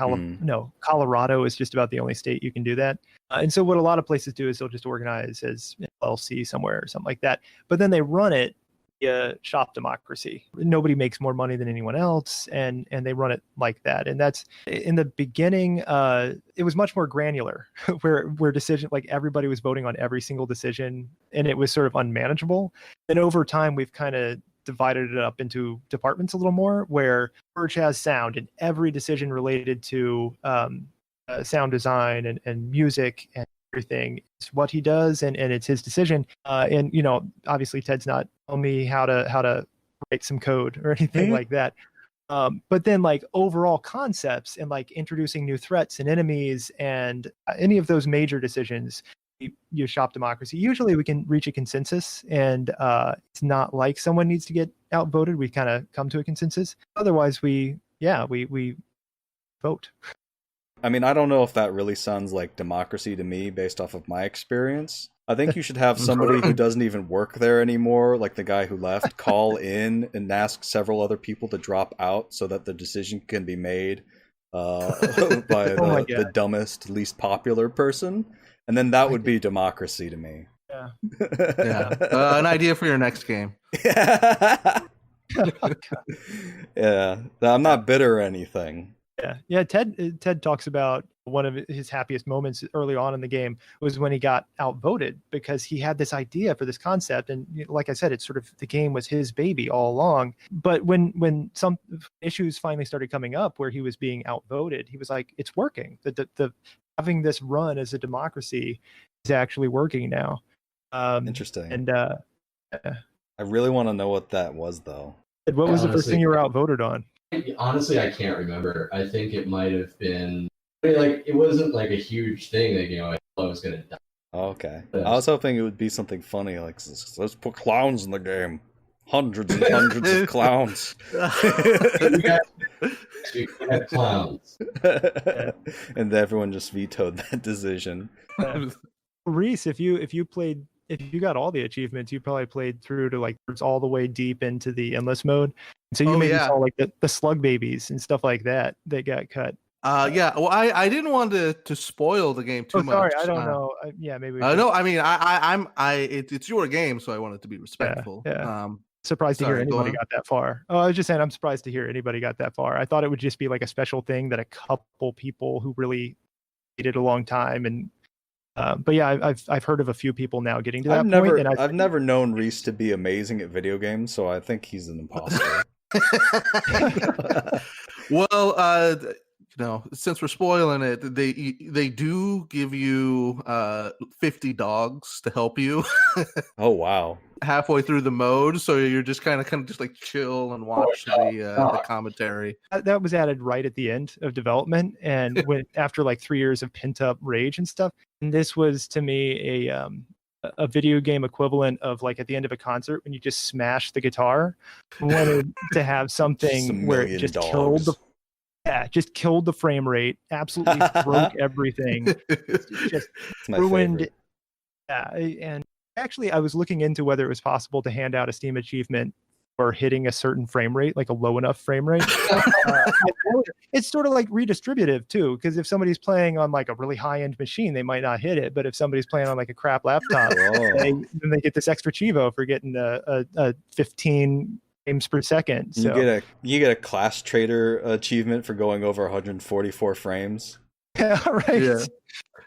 Colorado is just about the only state you can do that. And so what a lot of places do is they'll just organize as an LLC somewhere or something like that. But then they run it via shop democracy. Nobody makes more money than anyone else, and they run it like that. And that's in the beginning. It was much more granular, where decision, like everybody was voting on every single decision, and it was sort of unmanageable. And over time, we've kind of divided it up into departments a little more, where Urge has sound, and every decision related to sound design and music and everything is what he does, and it's his decision. And obviously Ted's not telling me how to write some code or anything like that. But then like overall concepts and like introducing new threats and enemies and any of those major decisions, you shop democracy. Usually we can reach a consensus, and it's not like someone needs to get outvoted. We kind of come to a consensus. Otherwise we vote. I mean, I don't know if that really sounds like democracy to me based off of my experience. I think you should have somebody who doesn't even work there anymore, like the guy who left, call in and ask several other people to drop out so that the decision can be made by the dumbest, least popular person. And then that would be democracy to me. Yeah. An idea for your next game. Yeah. I'm not bitter or anything. Yeah. Ted talks about one of his happiest moments early on in the game was when he got outvoted, because he had this idea for this concept, and like I said, it's sort of the game was his baby all along. But when some issues finally started coming up where he was being outvoted, he was like, "It's working. The having this run as a democracy is actually working now." Interesting. And I really want to know what that was, though. What was the first thing you were outvoted on? Honestly, I can't remember. I think it might have been like it wasn't like a huge thing that I thought I was gonna die. Okay, I was hoping it would be something funny, like let's put clowns in the game, hundreds and hundreds of clowns. We had clowns, and everyone just vetoed that decision. Reese, if you got all the achievements, you probably played through to like all the way deep into the endless mode. So you maybe saw like the slug babies and stuff like that got cut. Well, I didn't want to spoil the game too much. Sorry, I don't know. Maybe. No, I mean, it's your game, so I wanted to be respectful. Yeah. Surprised to hear anybody got that far. Oh, I was just saying, I'm surprised to hear anybody got that far. I thought it would just be like a special thing that a couple people who really waited a long time and. But yeah, I've heard of a few people now getting to that point. And I've never known Reese to be amazing at video games, so I think he's an imposter. Well, since we're spoiling it, they do give you 50 dogs to help you. Oh wow! Halfway through the mode, so you're just kind of just like chill and watch the commentary. That was added right at the end of development, and after like 3 years of pent up rage and stuff. And this was to me a video game equivalent of like at the end of a concert when you just smash the guitar. I wanted to have something where it just killed just killed the frame rate, absolutely broke everything, just ruined. Favorite. Yeah, and actually, I was looking into whether it was possible to hand out a Steam achievement for hitting a certain frame rate, like a low enough frame rate. It's sort of like redistributive too, because if somebody's playing on like a really high-end machine, they might not hit it. But if somebody's playing on like a crap laptop, then they get this extra chivo for getting a 15 frames per second. So you get a class trader achievement for going over 144 frames. Yeah, right. Yeah.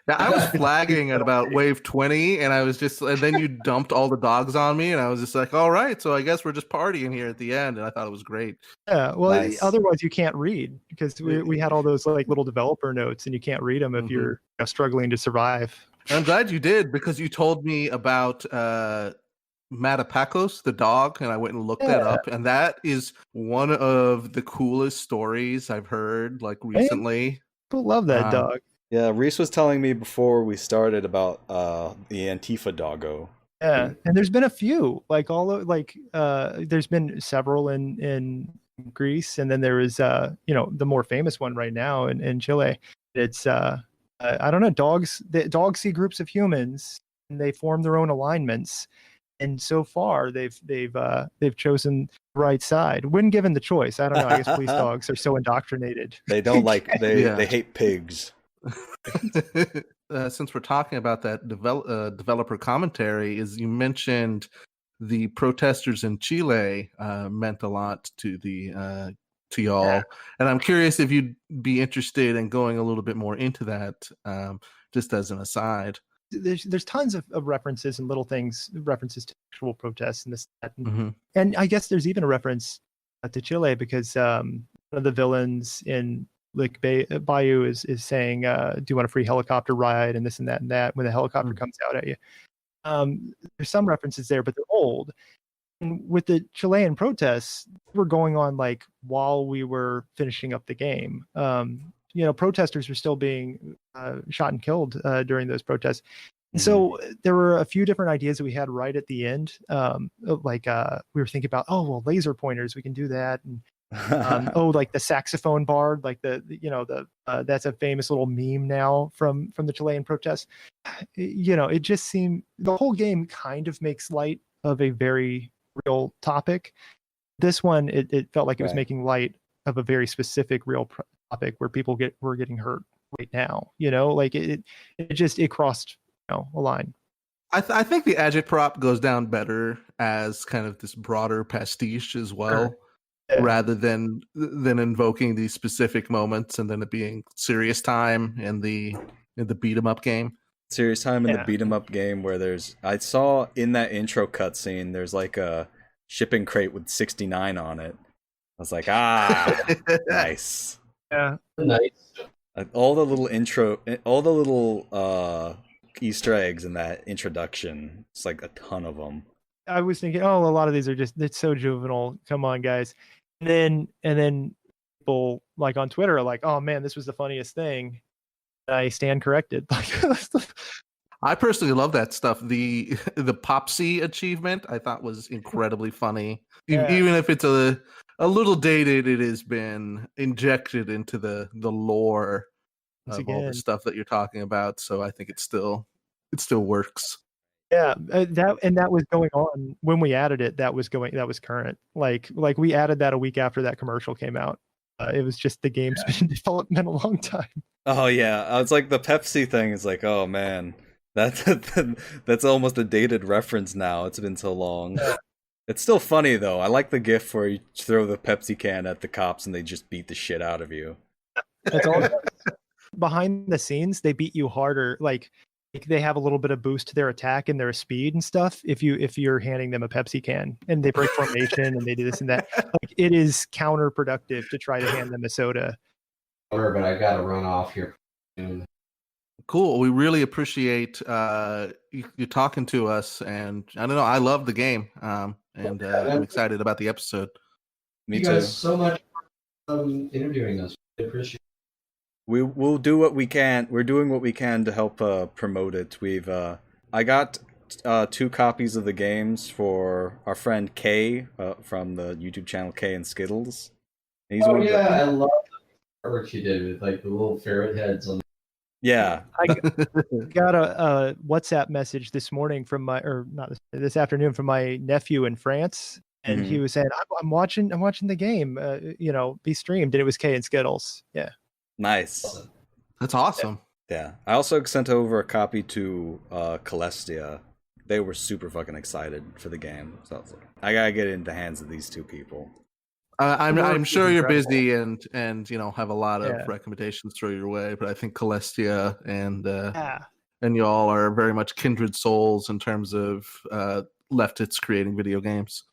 Yeah, I was flagging at about wave 20, and then you dumped all the dogs on me, and I was just like, all right, so I guess we're just partying here at the end, and I thought it was great. Yeah, well, nice. Otherwise you can't read, because we had all those like little developer notes, and you can't read them if you're struggling to survive. I'm glad you did, because you told me about Matapacos, the dog, and I went and looked that up, and that is one of the coolest stories I've heard like recently. People love that dog. Yeah, Reese was telling me before we started about the Antifa doggo. Yeah, and there's been a few, there's been several in Greece, and then there is the more famous one right now in Chile. It's I don't know, dogs see groups of humans and they form their own alignments, and so far they've chosen the right side when given the choice. I don't know. I guess police dogs are so indoctrinated. They don't they hate pigs. Since we're talking about that developer commentary, is you mentioned the protesters in Chile meant a lot to y'all, and I'm curious if you'd be interested in going a little bit more into that, just as an aside. There's tons of references and little things, references to actual protests and this, that, and I guess there's even a reference to Chile, because one of the villains in like Bayou is saying, do you want a free helicopter ride, and this and that when the helicopter comes out at you. There's some references there, but they're old. And with the Chilean protests, we're going on like while we were finishing up the game. Protesters were still being shot and killed during those protests. And so there were a few different ideas that we had right at the end. We were thinking about, laser pointers, we can do that. And like the saxophone bard, like that's a famous little meme now from the Chilean protests. It just seemed the whole game kind of makes light of a very real topic. This one, it felt like it was making light of a very specific real topic where people were getting hurt right now. It crossed a line. I think the agitprop goes down better as kind of this broader pastiche as well. Sure. Rather than invoking these specific moments and then it being serious time in the beat 'em up game. Serious time in the beat 'em up game where I saw in that intro cutscene there's like a shipping crate with 69 on it. I was like, nice. Yeah, nice. All the little Easter eggs in that introduction. It's like a ton of them. I was thinking, a lot of these are it's so juvenile. Come on, guys. And then people like on Twitter are like, oh man, this was the funniest thing. I stand corrected. I personally love that stuff. The Popsy achievement I thought was incredibly funny. Yeah. Even if it's a little dated, it has been injected into the lore of all the stuff that you're talking about. So I think it still works. Yeah, that was going on when we added it. That was current. Like we added that a week after that commercial came out. It was just the game's been in development a long time. Oh yeah, it's like the Pepsi thing is like, oh man, that's almost a dated reference now. It's been so long. Yeah. It's still funny though. I like the gif where you throw the Pepsi can at the cops and they just beat the shit out of you. That's all. Behind the scenes, they beat you harder. Like they have a little bit of boost to their attack and their speed and stuff if you're handing them a Pepsi can, and they break formation and they do this and that. Like it is counterproductive to try to hand them a soda. But I gotta run off here soon. Cool. We really appreciate you talking to us, and I don't know, I love the game, and I'm excited about the episode. Me too. You guys so much for interviewing us. I appreciate it. We'll do what we can. We're doing what we can to help promote it. I got 2 copies of the games for our friend Kay from the YouTube channel Kay and Skittles. I love artwork she did with like the little ferret heads on. Yeah. I got a WhatsApp message this morning from this afternoon from my nephew in France, and he was saying, "I'm watching the game, be streamed," and it was Kay and Skittles. Yeah, Nice. That's awesome. Yeah, I also sent over a copy to Celestia. They were super fucking excited for the game, so I was like, I gotta get it into the hands of these two people. I'm sure you're busy and have a lot of recommendations thrown your way, but I think Celestia and y'all are very much kindred souls in terms of leftists creating video games.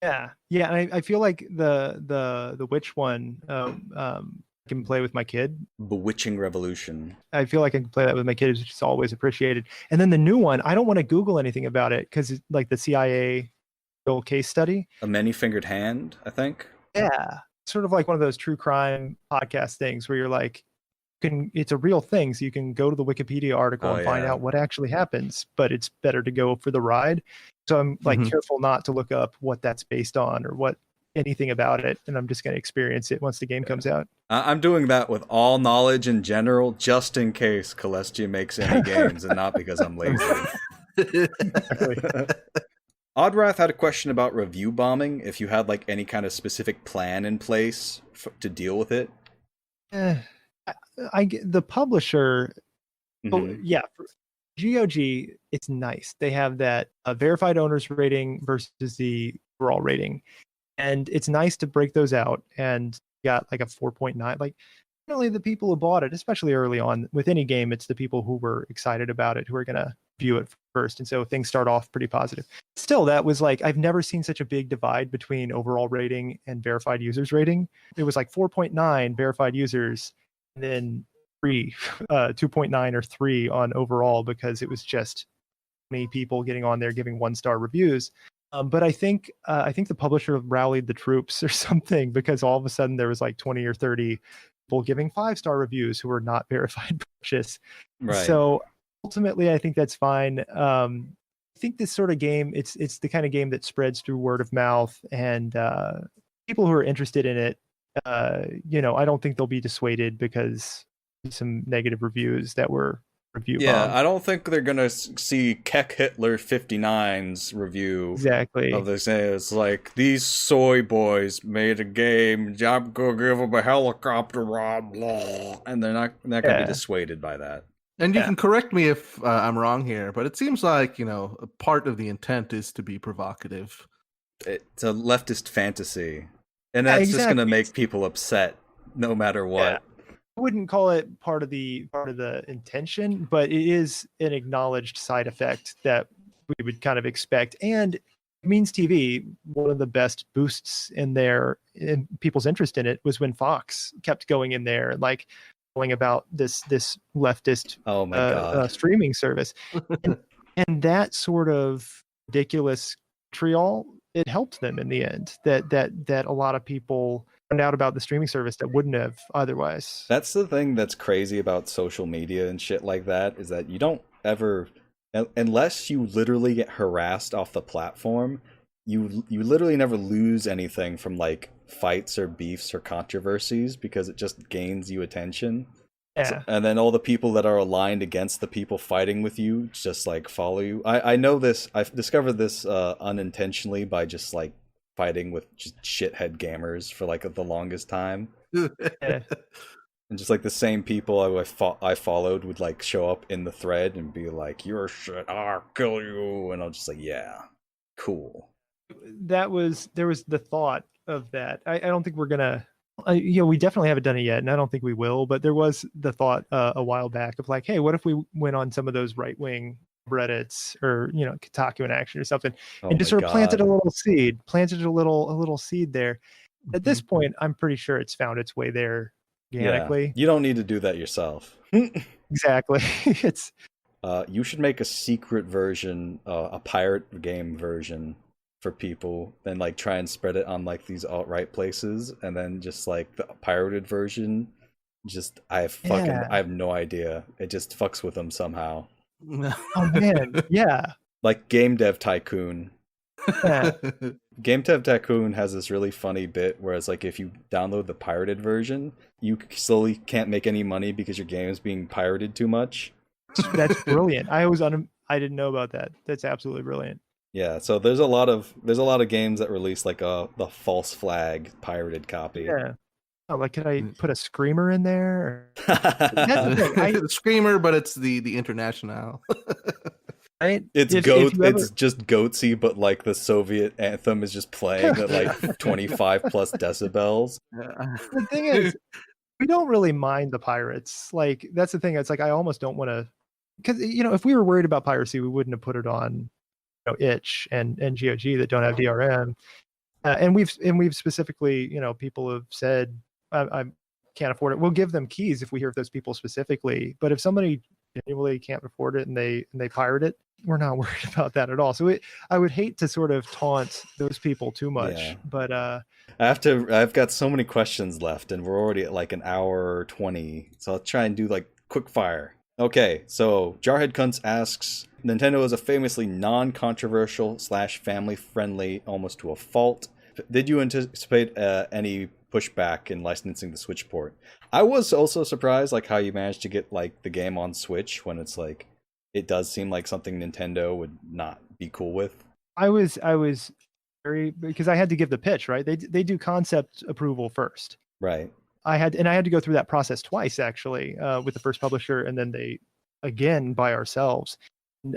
Yeah. I feel like the witch one I can play with my kid. Bewitching Revolution. I feel like I can play that with my kids, which is always appreciated. And then the new one, I don't want to Google anything about it because it's like the CIA case study. A Many-Fingered Hand, I think. Yeah, sort of like one of those true crime podcast things where you're like, it's a real thing, so you can go to the Wikipedia article and find out what actually happens, but it's better to go for the ride. So I'm like careful not to look up what that's based on or what anything about it, and I'm just going to experience it once the game comes out. I'm doing that with all knowledge in general, just in case Celestia makes any games, and not because I'm lazy. Oddwrath had a question about review bombing, if you had like any kind of specific plan in place to deal with it. The publisher, for GOG, it's nice. They have that verified owners rating versus the overall rating. And it's nice to break those out, and got like a 4.9. Like, generally the people who bought it, especially early on with any game, it's the people who were excited about it who are going to view it first. And so things start off pretty positive. Still, that was like, I've never seen such a big divide between overall rating and verified users rating. It was like 4.9 verified users, and then 2.9 or 3 on overall, because it was just many people getting on there giving 1-star reviews. But I think the publisher rallied the troops or something, because all of a sudden there was like 20 or 30 people giving 5-star reviews who were not verified purchase. Right. So ultimately, I think that's fine. I think this sort of game, it's the kind of game that spreads through word of mouth, and people who are interested in it, I don't think they'll be dissuaded because some negative reviews that were review bombed. I don't think they're gonna see Keck Hitler 59's review of this. It's like, these soy boys made a game, I'm gonna give them a helicopter, blah, and they're not gonna be dissuaded by that. And you can correct me if I'm wrong here, but it seems like, part of the intent is to be provocative. It's a leftist fantasy, and that's just going to make people upset no matter what. Yeah. I wouldn't call it part of the intention, but it is an acknowledged side effect that we would kind of expect. And Means TV, one of the best boosts in people's interest in it was when Fox kept going in there, like, about this leftist streaming service, and that sort of ridiculous vitriol, it helped them in the end. That a lot of people found out about the streaming service that wouldn't have otherwise. That's the thing that's crazy about social media and shit like that, is that you don't ever, unless you literally get harassed off the platform, you literally never lose anything from like fights or beefs or controversies, because it just gains you attention. Yeah. And then all the people that are aligned against the people fighting with you just like follow you. I know this. I've discovered this unintentionally by just like fighting with just shithead gamers for like the longest time. Yeah. And just like the same people I followed would like show up in the thread and be like, "You're shit, I'll kill you," and I'll just like, "Yeah, cool." There was the thought of that. I don't think we're gonna, we definitely haven't done it yet, and I don't think we will. But there was the thought a while back of like, hey, what if we went on some of those right wing Reddits or Kotaku in Action or something, and just sort of planted a little seed there. At this point, I'm pretty sure it's found its way there organically. Yeah, you don't need to do that yourself. Exactly. It's you should make a secret version, a pirate game version for people, then like try and spread it on like these alt-right places, and then just like the pirated version, just I have no idea. It just fucks with them somehow. Oh man, yeah. Like Game Dev Tycoon. Yeah. Game Dev Tycoon has this really funny bit where it's like if you download the pirated version, you slowly can't make any money because your game is being pirated too much. That's brilliant. I didn't know about that. That's absolutely brilliant. Yeah, so there's a lot of games that release like the false flag pirated copy. Yeah. Oh, like, could I put a screamer in there? The screamer, but it's the international. Right? It's it's just goatsy, but like the Soviet anthem is just playing at like 25 plus decibels. The thing is, we don't really mind the pirates. Like, that's the thing. It's like I almost don't want to, because if we were worried about piracy, we wouldn't have put it on itch and GOG that don't have DRM. And we've specifically, people have said I can't afford it. We'll give them keys if we hear those people specifically. But if somebody genuinely can't afford it and they pirate it, we're not worried about that at all. So I would hate to sort of taunt those people too much. Yeah. But I've got so many questions left, and we're already at like an hour 20. So I'll try and do like quick fire. Okay, so Jarhead Kuntz asks, Nintendo is a famously non-controversial / family-friendly almost to a fault. Did you anticipate any pushback in licensing the Switch port? I was also surprised like how you managed to get like the game on Switch when it's like it does seem like something Nintendo would not be cool with. I was very, because I had to give the pitch, right? They do concept approval first. Right. I had to go through that process twice actually, with the first publisher and then they again by ourselves.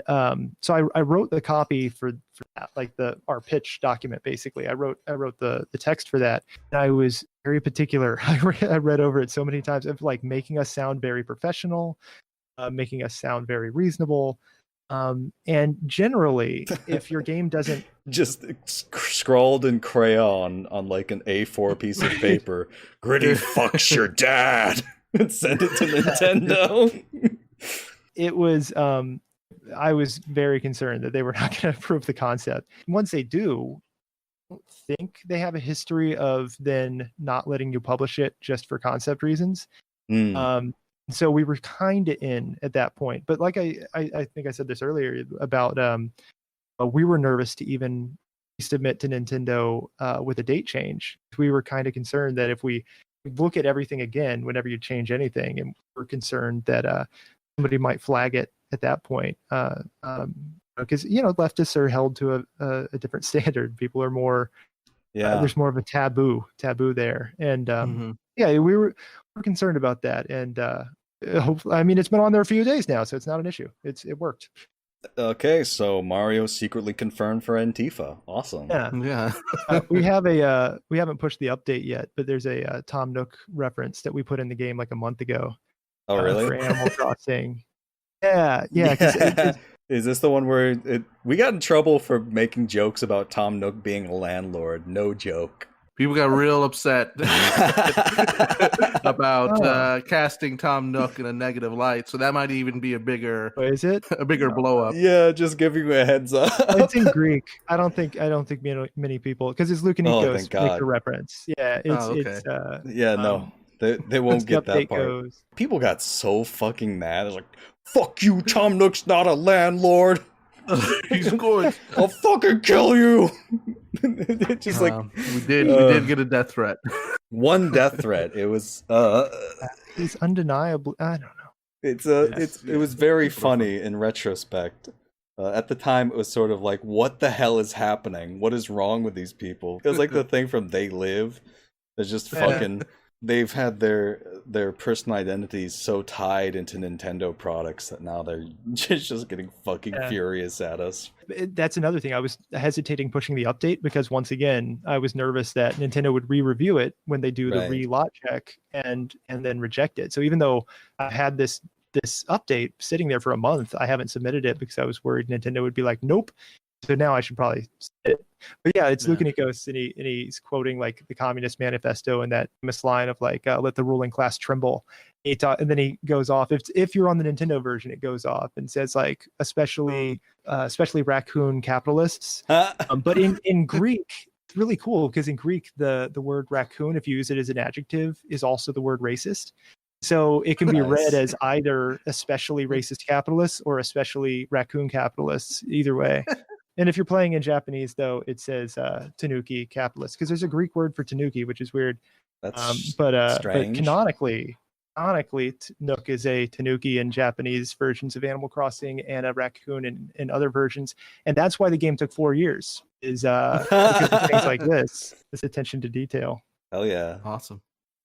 So I wrote the copy for that, like our pitch document basically. I wrote the text for that, and I was very particular. I read over it so many times of like making us sound very professional, making us sound very reasonable. And generally, if your game doesn't just scrawled in crayon on like an A4 piece of paper, Gritty fucks your dad, and send it to Nintendo. It was I was very concerned that they were not going to approve the concept. Once they do, I don't think they have a history of then not letting you publish it just for concept reasons. So we were kind of in at that point. But like I think I said this earlier about we were nervous to even submit to Nintendo with a date change. We were kind of concerned that if we look at everything again, whenever you change anything, and we're concerned that somebody might flag it at that point. Because, leftists are held to a different standard. People are more, there's more of a taboo there. And we're concerned about that. And hopefully, I mean, it's been on there a few days now, so it's not an issue. It worked. Okay, so Mario secretly confirmed for Antifa. Awesome. Yeah. We haven't pushed the update yet, but there's a Tom Nook reference that we put in the game like a month ago. Oh, really? For Animal Crossing. Yeah. Is this the one where we got in trouble for making jokes about Tom Nook being a landlord? No joke. People got real upset about casting Tom Nook in a negative light, so that might even be a bigger. Is it a bigger blow up? Yeah, just giving you a heads up. It's in Greek. I don't think many people, because it's Lucanicos make a reference. Yeah, it's no. They won't get that part. People got so fucking mad. It's like, fuck you, Tom Nook's not a landlord. He's good. I'll fucking kill you. It's just like we did get a death threat. One death threat. It was he's undeniably, I don't know. It was very funny in retrospect. At the time, it was sort of like, what the hell is happening? What is wrong with these people? It was like the thing from They Live. There's just fucking. They've had their personal identities so tied into Nintendo products that now they're just getting fucking furious at us. That's another thing. I was hesitating pushing the update because once again, I was nervous that Nintendo would re-review it when they do the re-lot check and then reject it. So even though I had this update sitting there for a month, I haven't submitted it because I was worried Nintendo would be like, nope. So now I should probably sit it. But yeah, it's Lucanicos, and he's quoting like the Communist Manifesto and that famous line of like, let the ruling class tremble. And then he goes off. If you're on the Nintendo version, it goes off and says like, especially raccoon capitalists. But in Greek, it's really cool because in Greek, the word raccoon, if you use it as an adjective, is also the word racist. So it can be read as either especially racist capitalists or especially raccoon capitalists, either way. And if you're playing in Japanese, though, it says Tanuki capitalist, because there's a Greek word for Tanuki, which is weird. That's But strange. canonically, Nook is a Tanuki in Japanese versions of Animal Crossing and a raccoon in other versions, and that's why the game took 4 years. Is because of things like this attention to detail. Hell yeah! Awesome.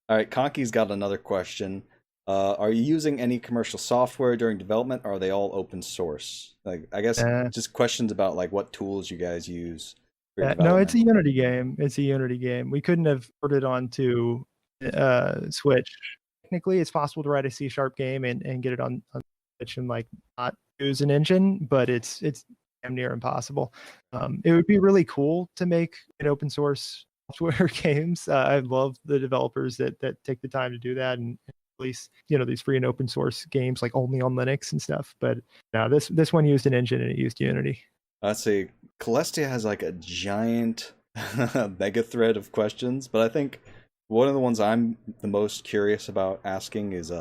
All right, Conky's got another question. Are you using any commercial software during development, or are they all open source? Like, I guess just questions about like what tools you guys use. No, it's a Unity game. It's a Unity game. We couldn't have ported it onto Switch. Technically, it's possible to write a C# game and get it on Switch and like not use an engine, but it's damn near impossible. It would be really cool to make an open source software games. I love the developers that take the time to do that and release these free and open source games like only on Linux and stuff. But no, this one used an engine and it used Unity. Let's see. Celestia has like a giant mega thread of questions, but I think one of the ones I'm the most curious about asking is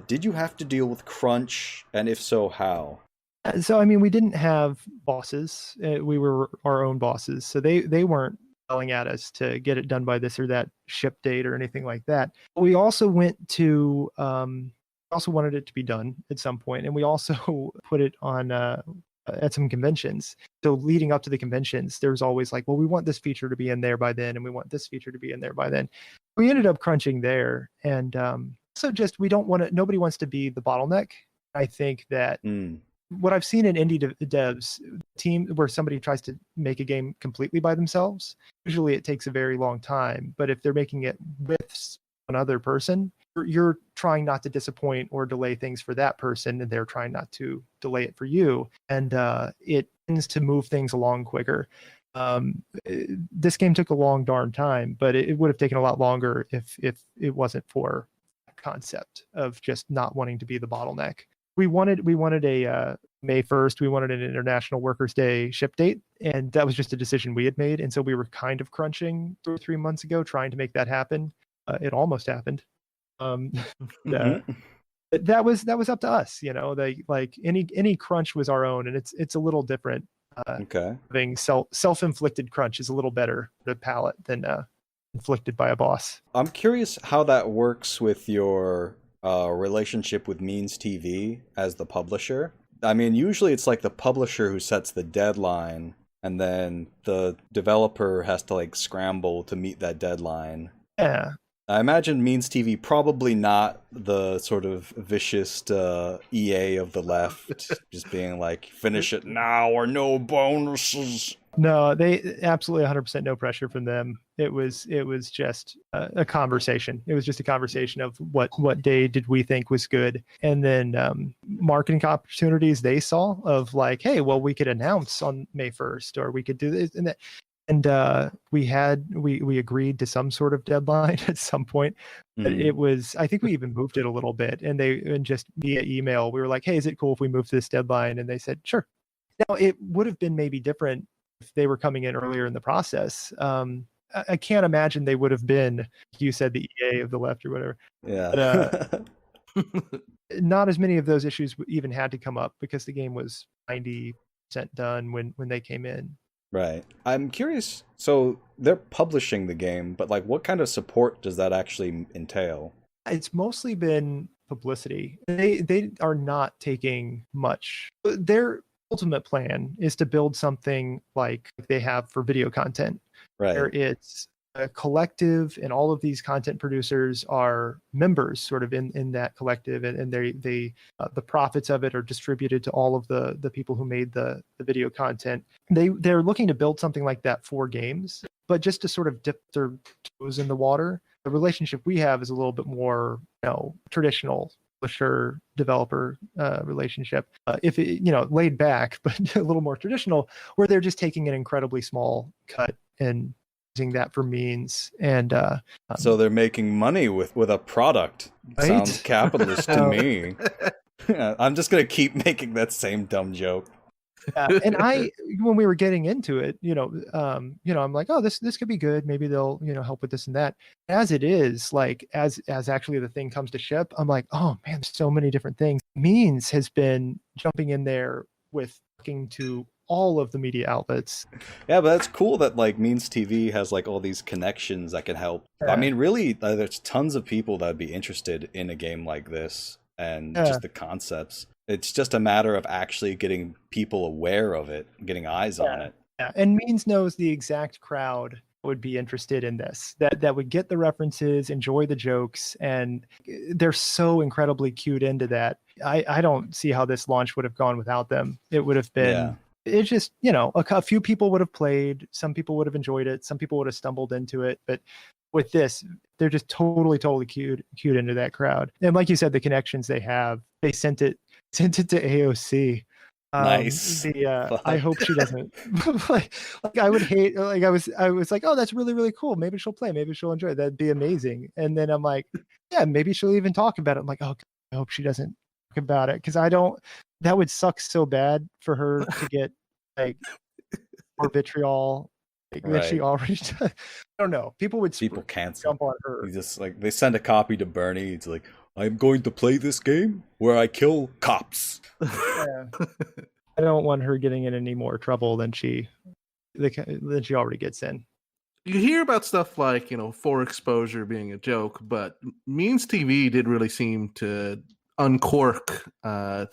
did you have to deal with crunch, and if so, how? So I mean, we didn't have bosses. We were our own bosses, so they weren't yelling at us to get it done by this or that ship date or anything like that. We also went to also wanted it to be done at some point, and we also put it on at some conventions. So leading up to the conventions, there was always like, well, we want this feature to be in there by then, and we want this feature to be in there by then. We ended up crunching there, and so just we don't want to. Nobody wants to be the bottleneck. I think that what I've seen in indie devs team where somebody tries to make a game completely by themselves, usually it takes a very long time. But if they're making it with another person, you're trying not to disappoint or delay things for that person, and they're trying not to delay it for you, and it tends to move things along quicker. This game took a long darn time, but it would have taken a lot longer if it wasn't for the concept of just not wanting to be the bottleneck. We wanted a May 1st, we wanted an International Workers' Day ship date, and that was just a decision we had made, and so we were kind of crunching 2 or 3 months ago trying to make that happen. It almost happened. That was up to us, They like any crunch was our own, and it's a little different. Okay. Having self-inflicted crunch is a little better for the palate than inflicted by a boss. I'm curious how that works with your relationship with Means TV as the publisher. I mean, usually it's like the publisher who sets the deadline, and then the developer has to like scramble to meet that deadline. Yeah. I imagine Means TV probably not the sort of vicious EA of the left, just being like, finish it now or no bonuses. No, they absolutely 100% no pressure from them. It was just a conversation. It was just a conversation of what day did we think was good, and then marketing opportunities they saw of like, hey, well, we could announce on May 1st, or we could do this and that. And we agreed to some sort of deadline at some point. But it was, I think we even moved it a little bit, and just via email, we were like, hey, is it cool if we move this deadline? And they said, sure. Now, it would have been maybe different if they were coming in earlier in the process. I can't imagine they would have been, you said, the EA of the left or whatever. Yeah. But, not as many of those issues even had to come up because the game was 90% done when they came in. Right. I'm curious. So they're publishing the game, but like, what kind of support does that actually entail? It's mostly been publicity. They are not taking much. Their ultimate plan is to build something like they have for video content, right? Where it's a collective, and all of these content producers are members, sort of in that collective, and they the profits of it are distributed to all of the people who made the video content. They're looking to build something like that for games, but just to sort of dip their toes in the water. The relationship we have is a little bit more, traditional publisher developer relationship. If it, laid back, but a little more traditional, where they're just taking an incredibly small cut and using that for means. And so they're making money with a product. Right? Sounds capitalist to me. I'm just gonna keep making that same dumb joke. And when we were getting into it, I'm like, oh, this could be good. Maybe they'll, help with this and that. As it is, like, as actually the thing comes to ship, I'm like, oh man, there's so many different things. Means has been jumping in there with talking to all of the media outlets. Yeah, but that's cool that like Means TV has like all these connections that can help. I mean, really, there's tons of people that would be interested in a game like this and just the concepts. It's just a matter of actually getting people aware of it, getting eyes on it. Yeah, and Means knows the exact crowd would be interested in this, that would get the references, enjoy the jokes, and they're so incredibly cued into that. I don't see how this launch would have gone without them. It would have been it's just, you know, a few people would have played, some people would have enjoyed it, some people would have stumbled into it, but with this, they're just totally cued into that crowd. And like you said, the connections they have, they sent it to AOC. Nice. I hope she doesn't. like I would hate. Like I was like, oh, that's really really cool. Maybe she'll play. Maybe she'll enjoy it. That'd be amazing. And then I'm like, yeah, maybe she'll even talk about it. I'm like, oh, I hope she doesn't talk about it because I don't. That would suck so bad for her to get like more vitriol. That she already does. I don't know. People cancel. Jump on her. You just like they send a copy to Bernie. It's like, I'm going to play this game where I kill cops. Yeah. I don't want her getting in any more trouble than she already gets in. You hear about stuff like, you know, for exposure being a joke, but Means TV did really seem to uncork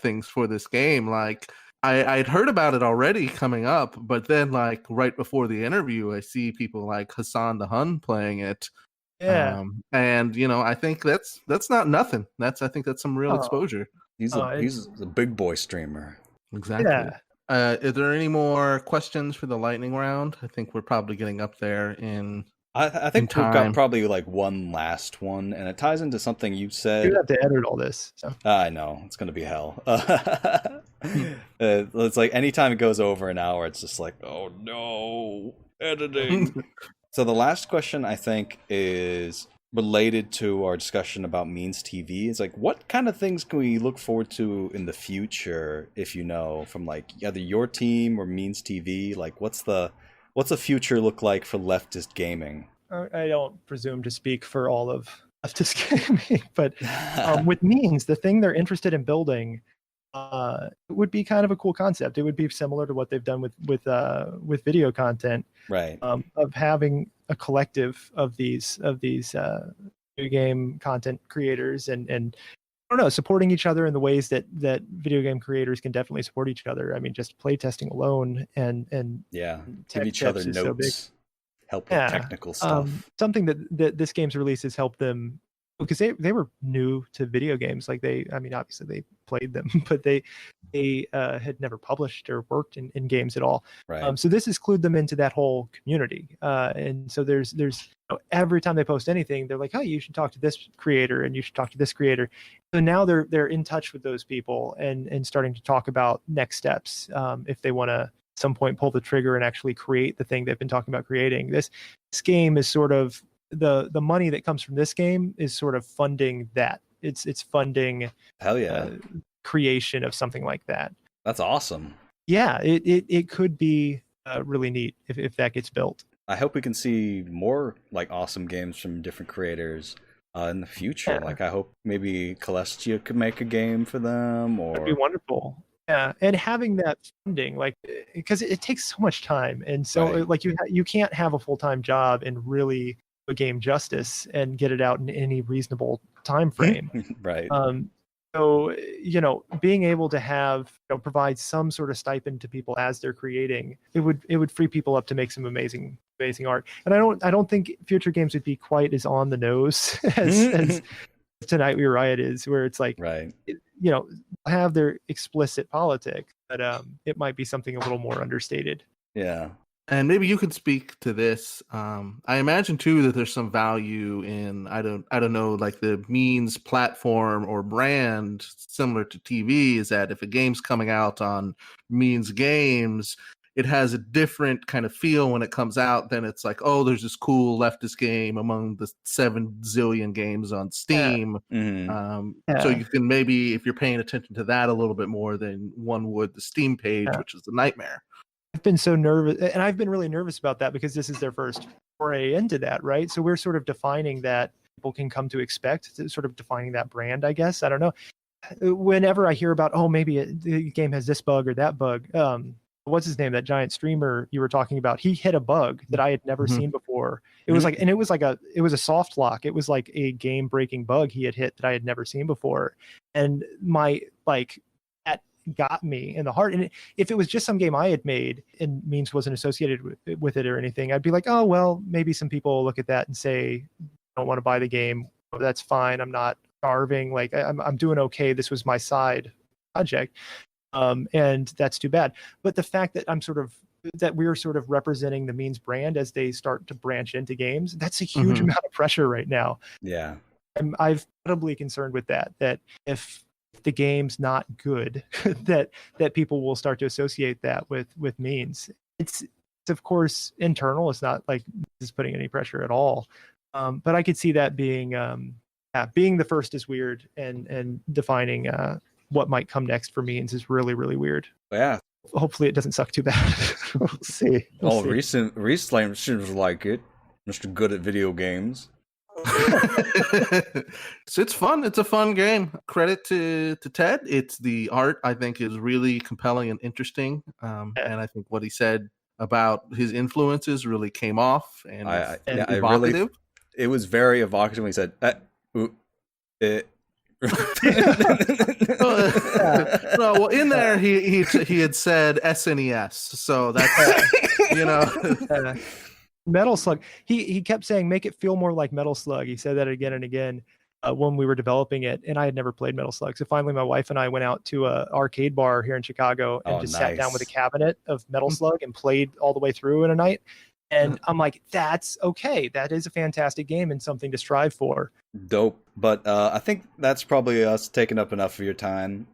things for this game. Like I'd heard about it already coming up, but then like right before the interview, I see people like Hassan the Hun playing it. Yeah. And you know, I think that's not nothing. I think that's some real exposure. He's a big boy streamer. Exactly. Yeah. Is there any more questions for the lightning round? I think we're probably getting up there in I think we've got probably like one last one, and it ties into something you said. You have to edit all this. So. I know it's gonna be hell. It's like anytime it goes over an hour, it's just like, oh no, editing. So the last question I think is related to our discussion about Means TV. It's like, what kind of things can we look forward to in the future, if you know, from like either your team or Means TV? Like, what's the future look like for leftist gaming? I don't presume to speak for all of leftist gaming, but with Means, the thing they're interested in building it would be kind of a cool concept. It would be similar to what they've done with video content, right? Of having a collective of these video game content creators and I don't know, supporting each other in the ways that video game creators can definitely support each other. I mean, just playtesting alone and give each other notes, help with technical stuff. Something that this game's release has helped them, because they were new to video games. Like obviously they played them, but they had never published or worked in games at all. Right. So this has clued them into that whole community. And so there's every time they post anything, they're like, oh, you should talk to this creator and you should talk to this creator. So now they're in touch with those people and starting to talk about next steps if they want to at some point pull the trigger and actually create the thing they've been talking about creating. This game is sort of the money that comes from this game is sort of funding that. It's funding creation of something like that. That's awesome. Yeah, it could be really neat if that gets built. I hope we can see more like awesome games from different creators in the future. Yeah. Like I hope maybe Celestia could make a game for them, or that'd be wonderful. Yeah, and having that funding, like, because it takes so much time, and so like you can't have a full-time job and really a game justice and get it out in any reasonable time frame. Right. So being able to provide some sort of stipend to people as they're creating, it would free people up to make some amazing art. And I don't think future games would be quite as on the nose as Tonight We Riot is, where it's like have their explicit politics, but it might be something a little more understated. Yeah. And maybe you could speak to this. I imagine too that there's some value in I don't know, like the Means platform or brand similar to TV. Is that if a game's coming out on Means Games, it has a different kind of feel when it comes out. Then it's like, oh, there's this cool leftist game among the 7 zillion games on Steam. Yeah. Mm-hmm. So you can maybe, if you're paying attention to that a little bit more than one would the Steam page, which is a nightmare. I've been so nervous, and I've been really nervous about that because this is their first foray into that, right? So we're sort of defining that people can come to expect, sort of defining that brand, I guess. I don't know. whenever I hear about, oh, maybe the game has this bug or that bug, what's his name? That giant streamer you were talking about, he hit a bug that I had never seen before. It was like, and it was a soft lock. It was like a game breaking bug he had hit that I had never seen before. And that got me in the heart. And if it was just some game I had made and Means wasn't associated with it or anything, I'd be like, oh, well, maybe some people will look at that and say, I don't want to buy the game. That's fine. I'm not starving. Like I'm doing okay. This was my side project. And that's too bad. But the fact that we're sort of representing the Means brand as they start to branch into games, that's a huge amount of pressure right now. Yeah. I'm incredibly concerned with that if the game's not good, that people will start to associate that with Means. It's of course internal. It's not like this is putting any pressure at all. But I could see that being the first is weird, and defining what might come next for Means is really, really weird. Yeah. Hopefully it doesn't suck too bad. We'll see. Reese was like it. Mr. Good at video games. It's fun. It's a fun game. Credit to Ted. The art, I think, is really compelling and interesting. And I think what he said about his influences really came off and evocative. It was very evocative when he said, well, in there he had said SNES, so that's Metal Slug. He kept saying, make it feel more like Metal Slug. He said that again and again when we were developing it, and I had never played Metal Slug. So finally my wife and I went out to a arcade bar here in Chicago and sat down with a cabinet of Metal Slug and played all the way through in a night. And I'm like, that's okay. That is a fantastic game and something to strive for. Dope. But I think that's probably us taking up enough of your time.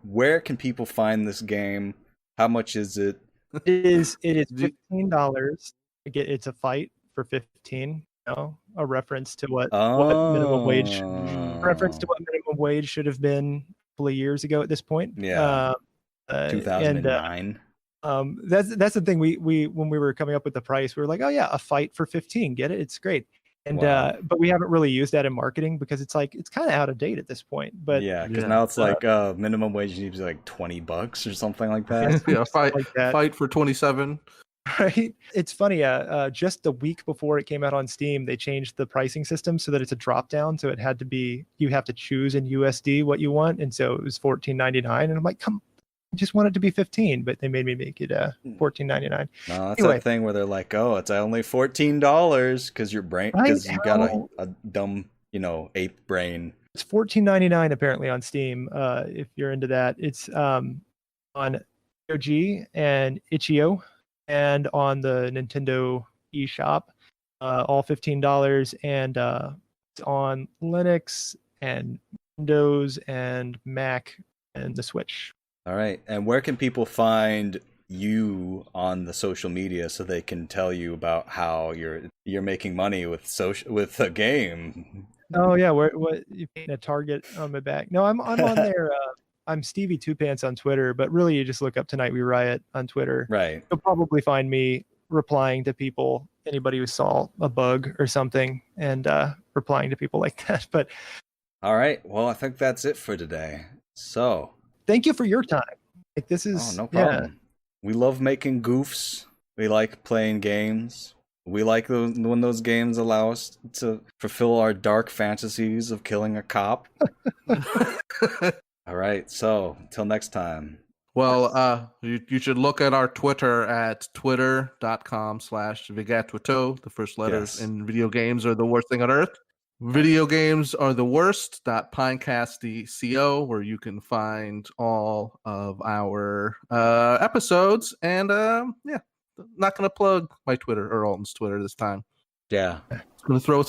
Where can people find this game? How much is it? It is $15. It's a fight for 15. A reference to what minimum wage. Reference to what minimum wage should have been a couple of years ago at this point. Yeah. 2009. That's the thing. We when we were coming up with the price, we were like, oh yeah, a fight for 15. Get it? It's great. And but we haven't really used that in marketing because it's kind of out of date at this point. But because now it's like minimum wage needs to be like $20 or something like that. Yeah, fight for 27. Right. It's funny. Just the week before it came out on Steam, they changed the pricing system so that it's a drop down. So it had to be, you have to choose in USD what you want, and so it was $14.99. And I'm like, I just want it to be 15, but they made me make it $14.99. No, that's that thing where they're like, oh, it's only $14 because you got a dumb, ape brain. It's $14.99 apparently on Steam. If you're into that, it's on OG and Itch.io and on the Nintendo eShop, all $15, and it's on Linux and Windows and Mac and the Switch. All right. And where can people find you on the social media so they can tell you about how you're making money with a game? Oh yeah, what you painting a target on my back? No, I'm on there. I'm Stevie Two Pants on Twitter, but really you just look up Tonight We Riot on Twitter. Right. You'll probably find me replying to people, anybody who saw a bug or something, and replying to people like that. But all right. Well, I think that's it for today. So thank you for your time. This is no problem. Yeah. We love making goofs. We like playing games. We like when those games allow us to fulfill our dark fantasies of killing a cop. All right. So until next time. Well, you should look at our Twitter at twitter.com/VGATWTOE. The first letters in video games are the worst thing on earth. Video games are the worst.pinecast.co, where you can find all of our episodes. And not going to plug my Twitter or Alton's Twitter this time. Yeah, it's going to throw a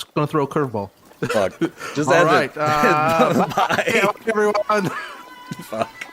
curveball. Fuck. Just all end right. Bye, everyone. Fuck.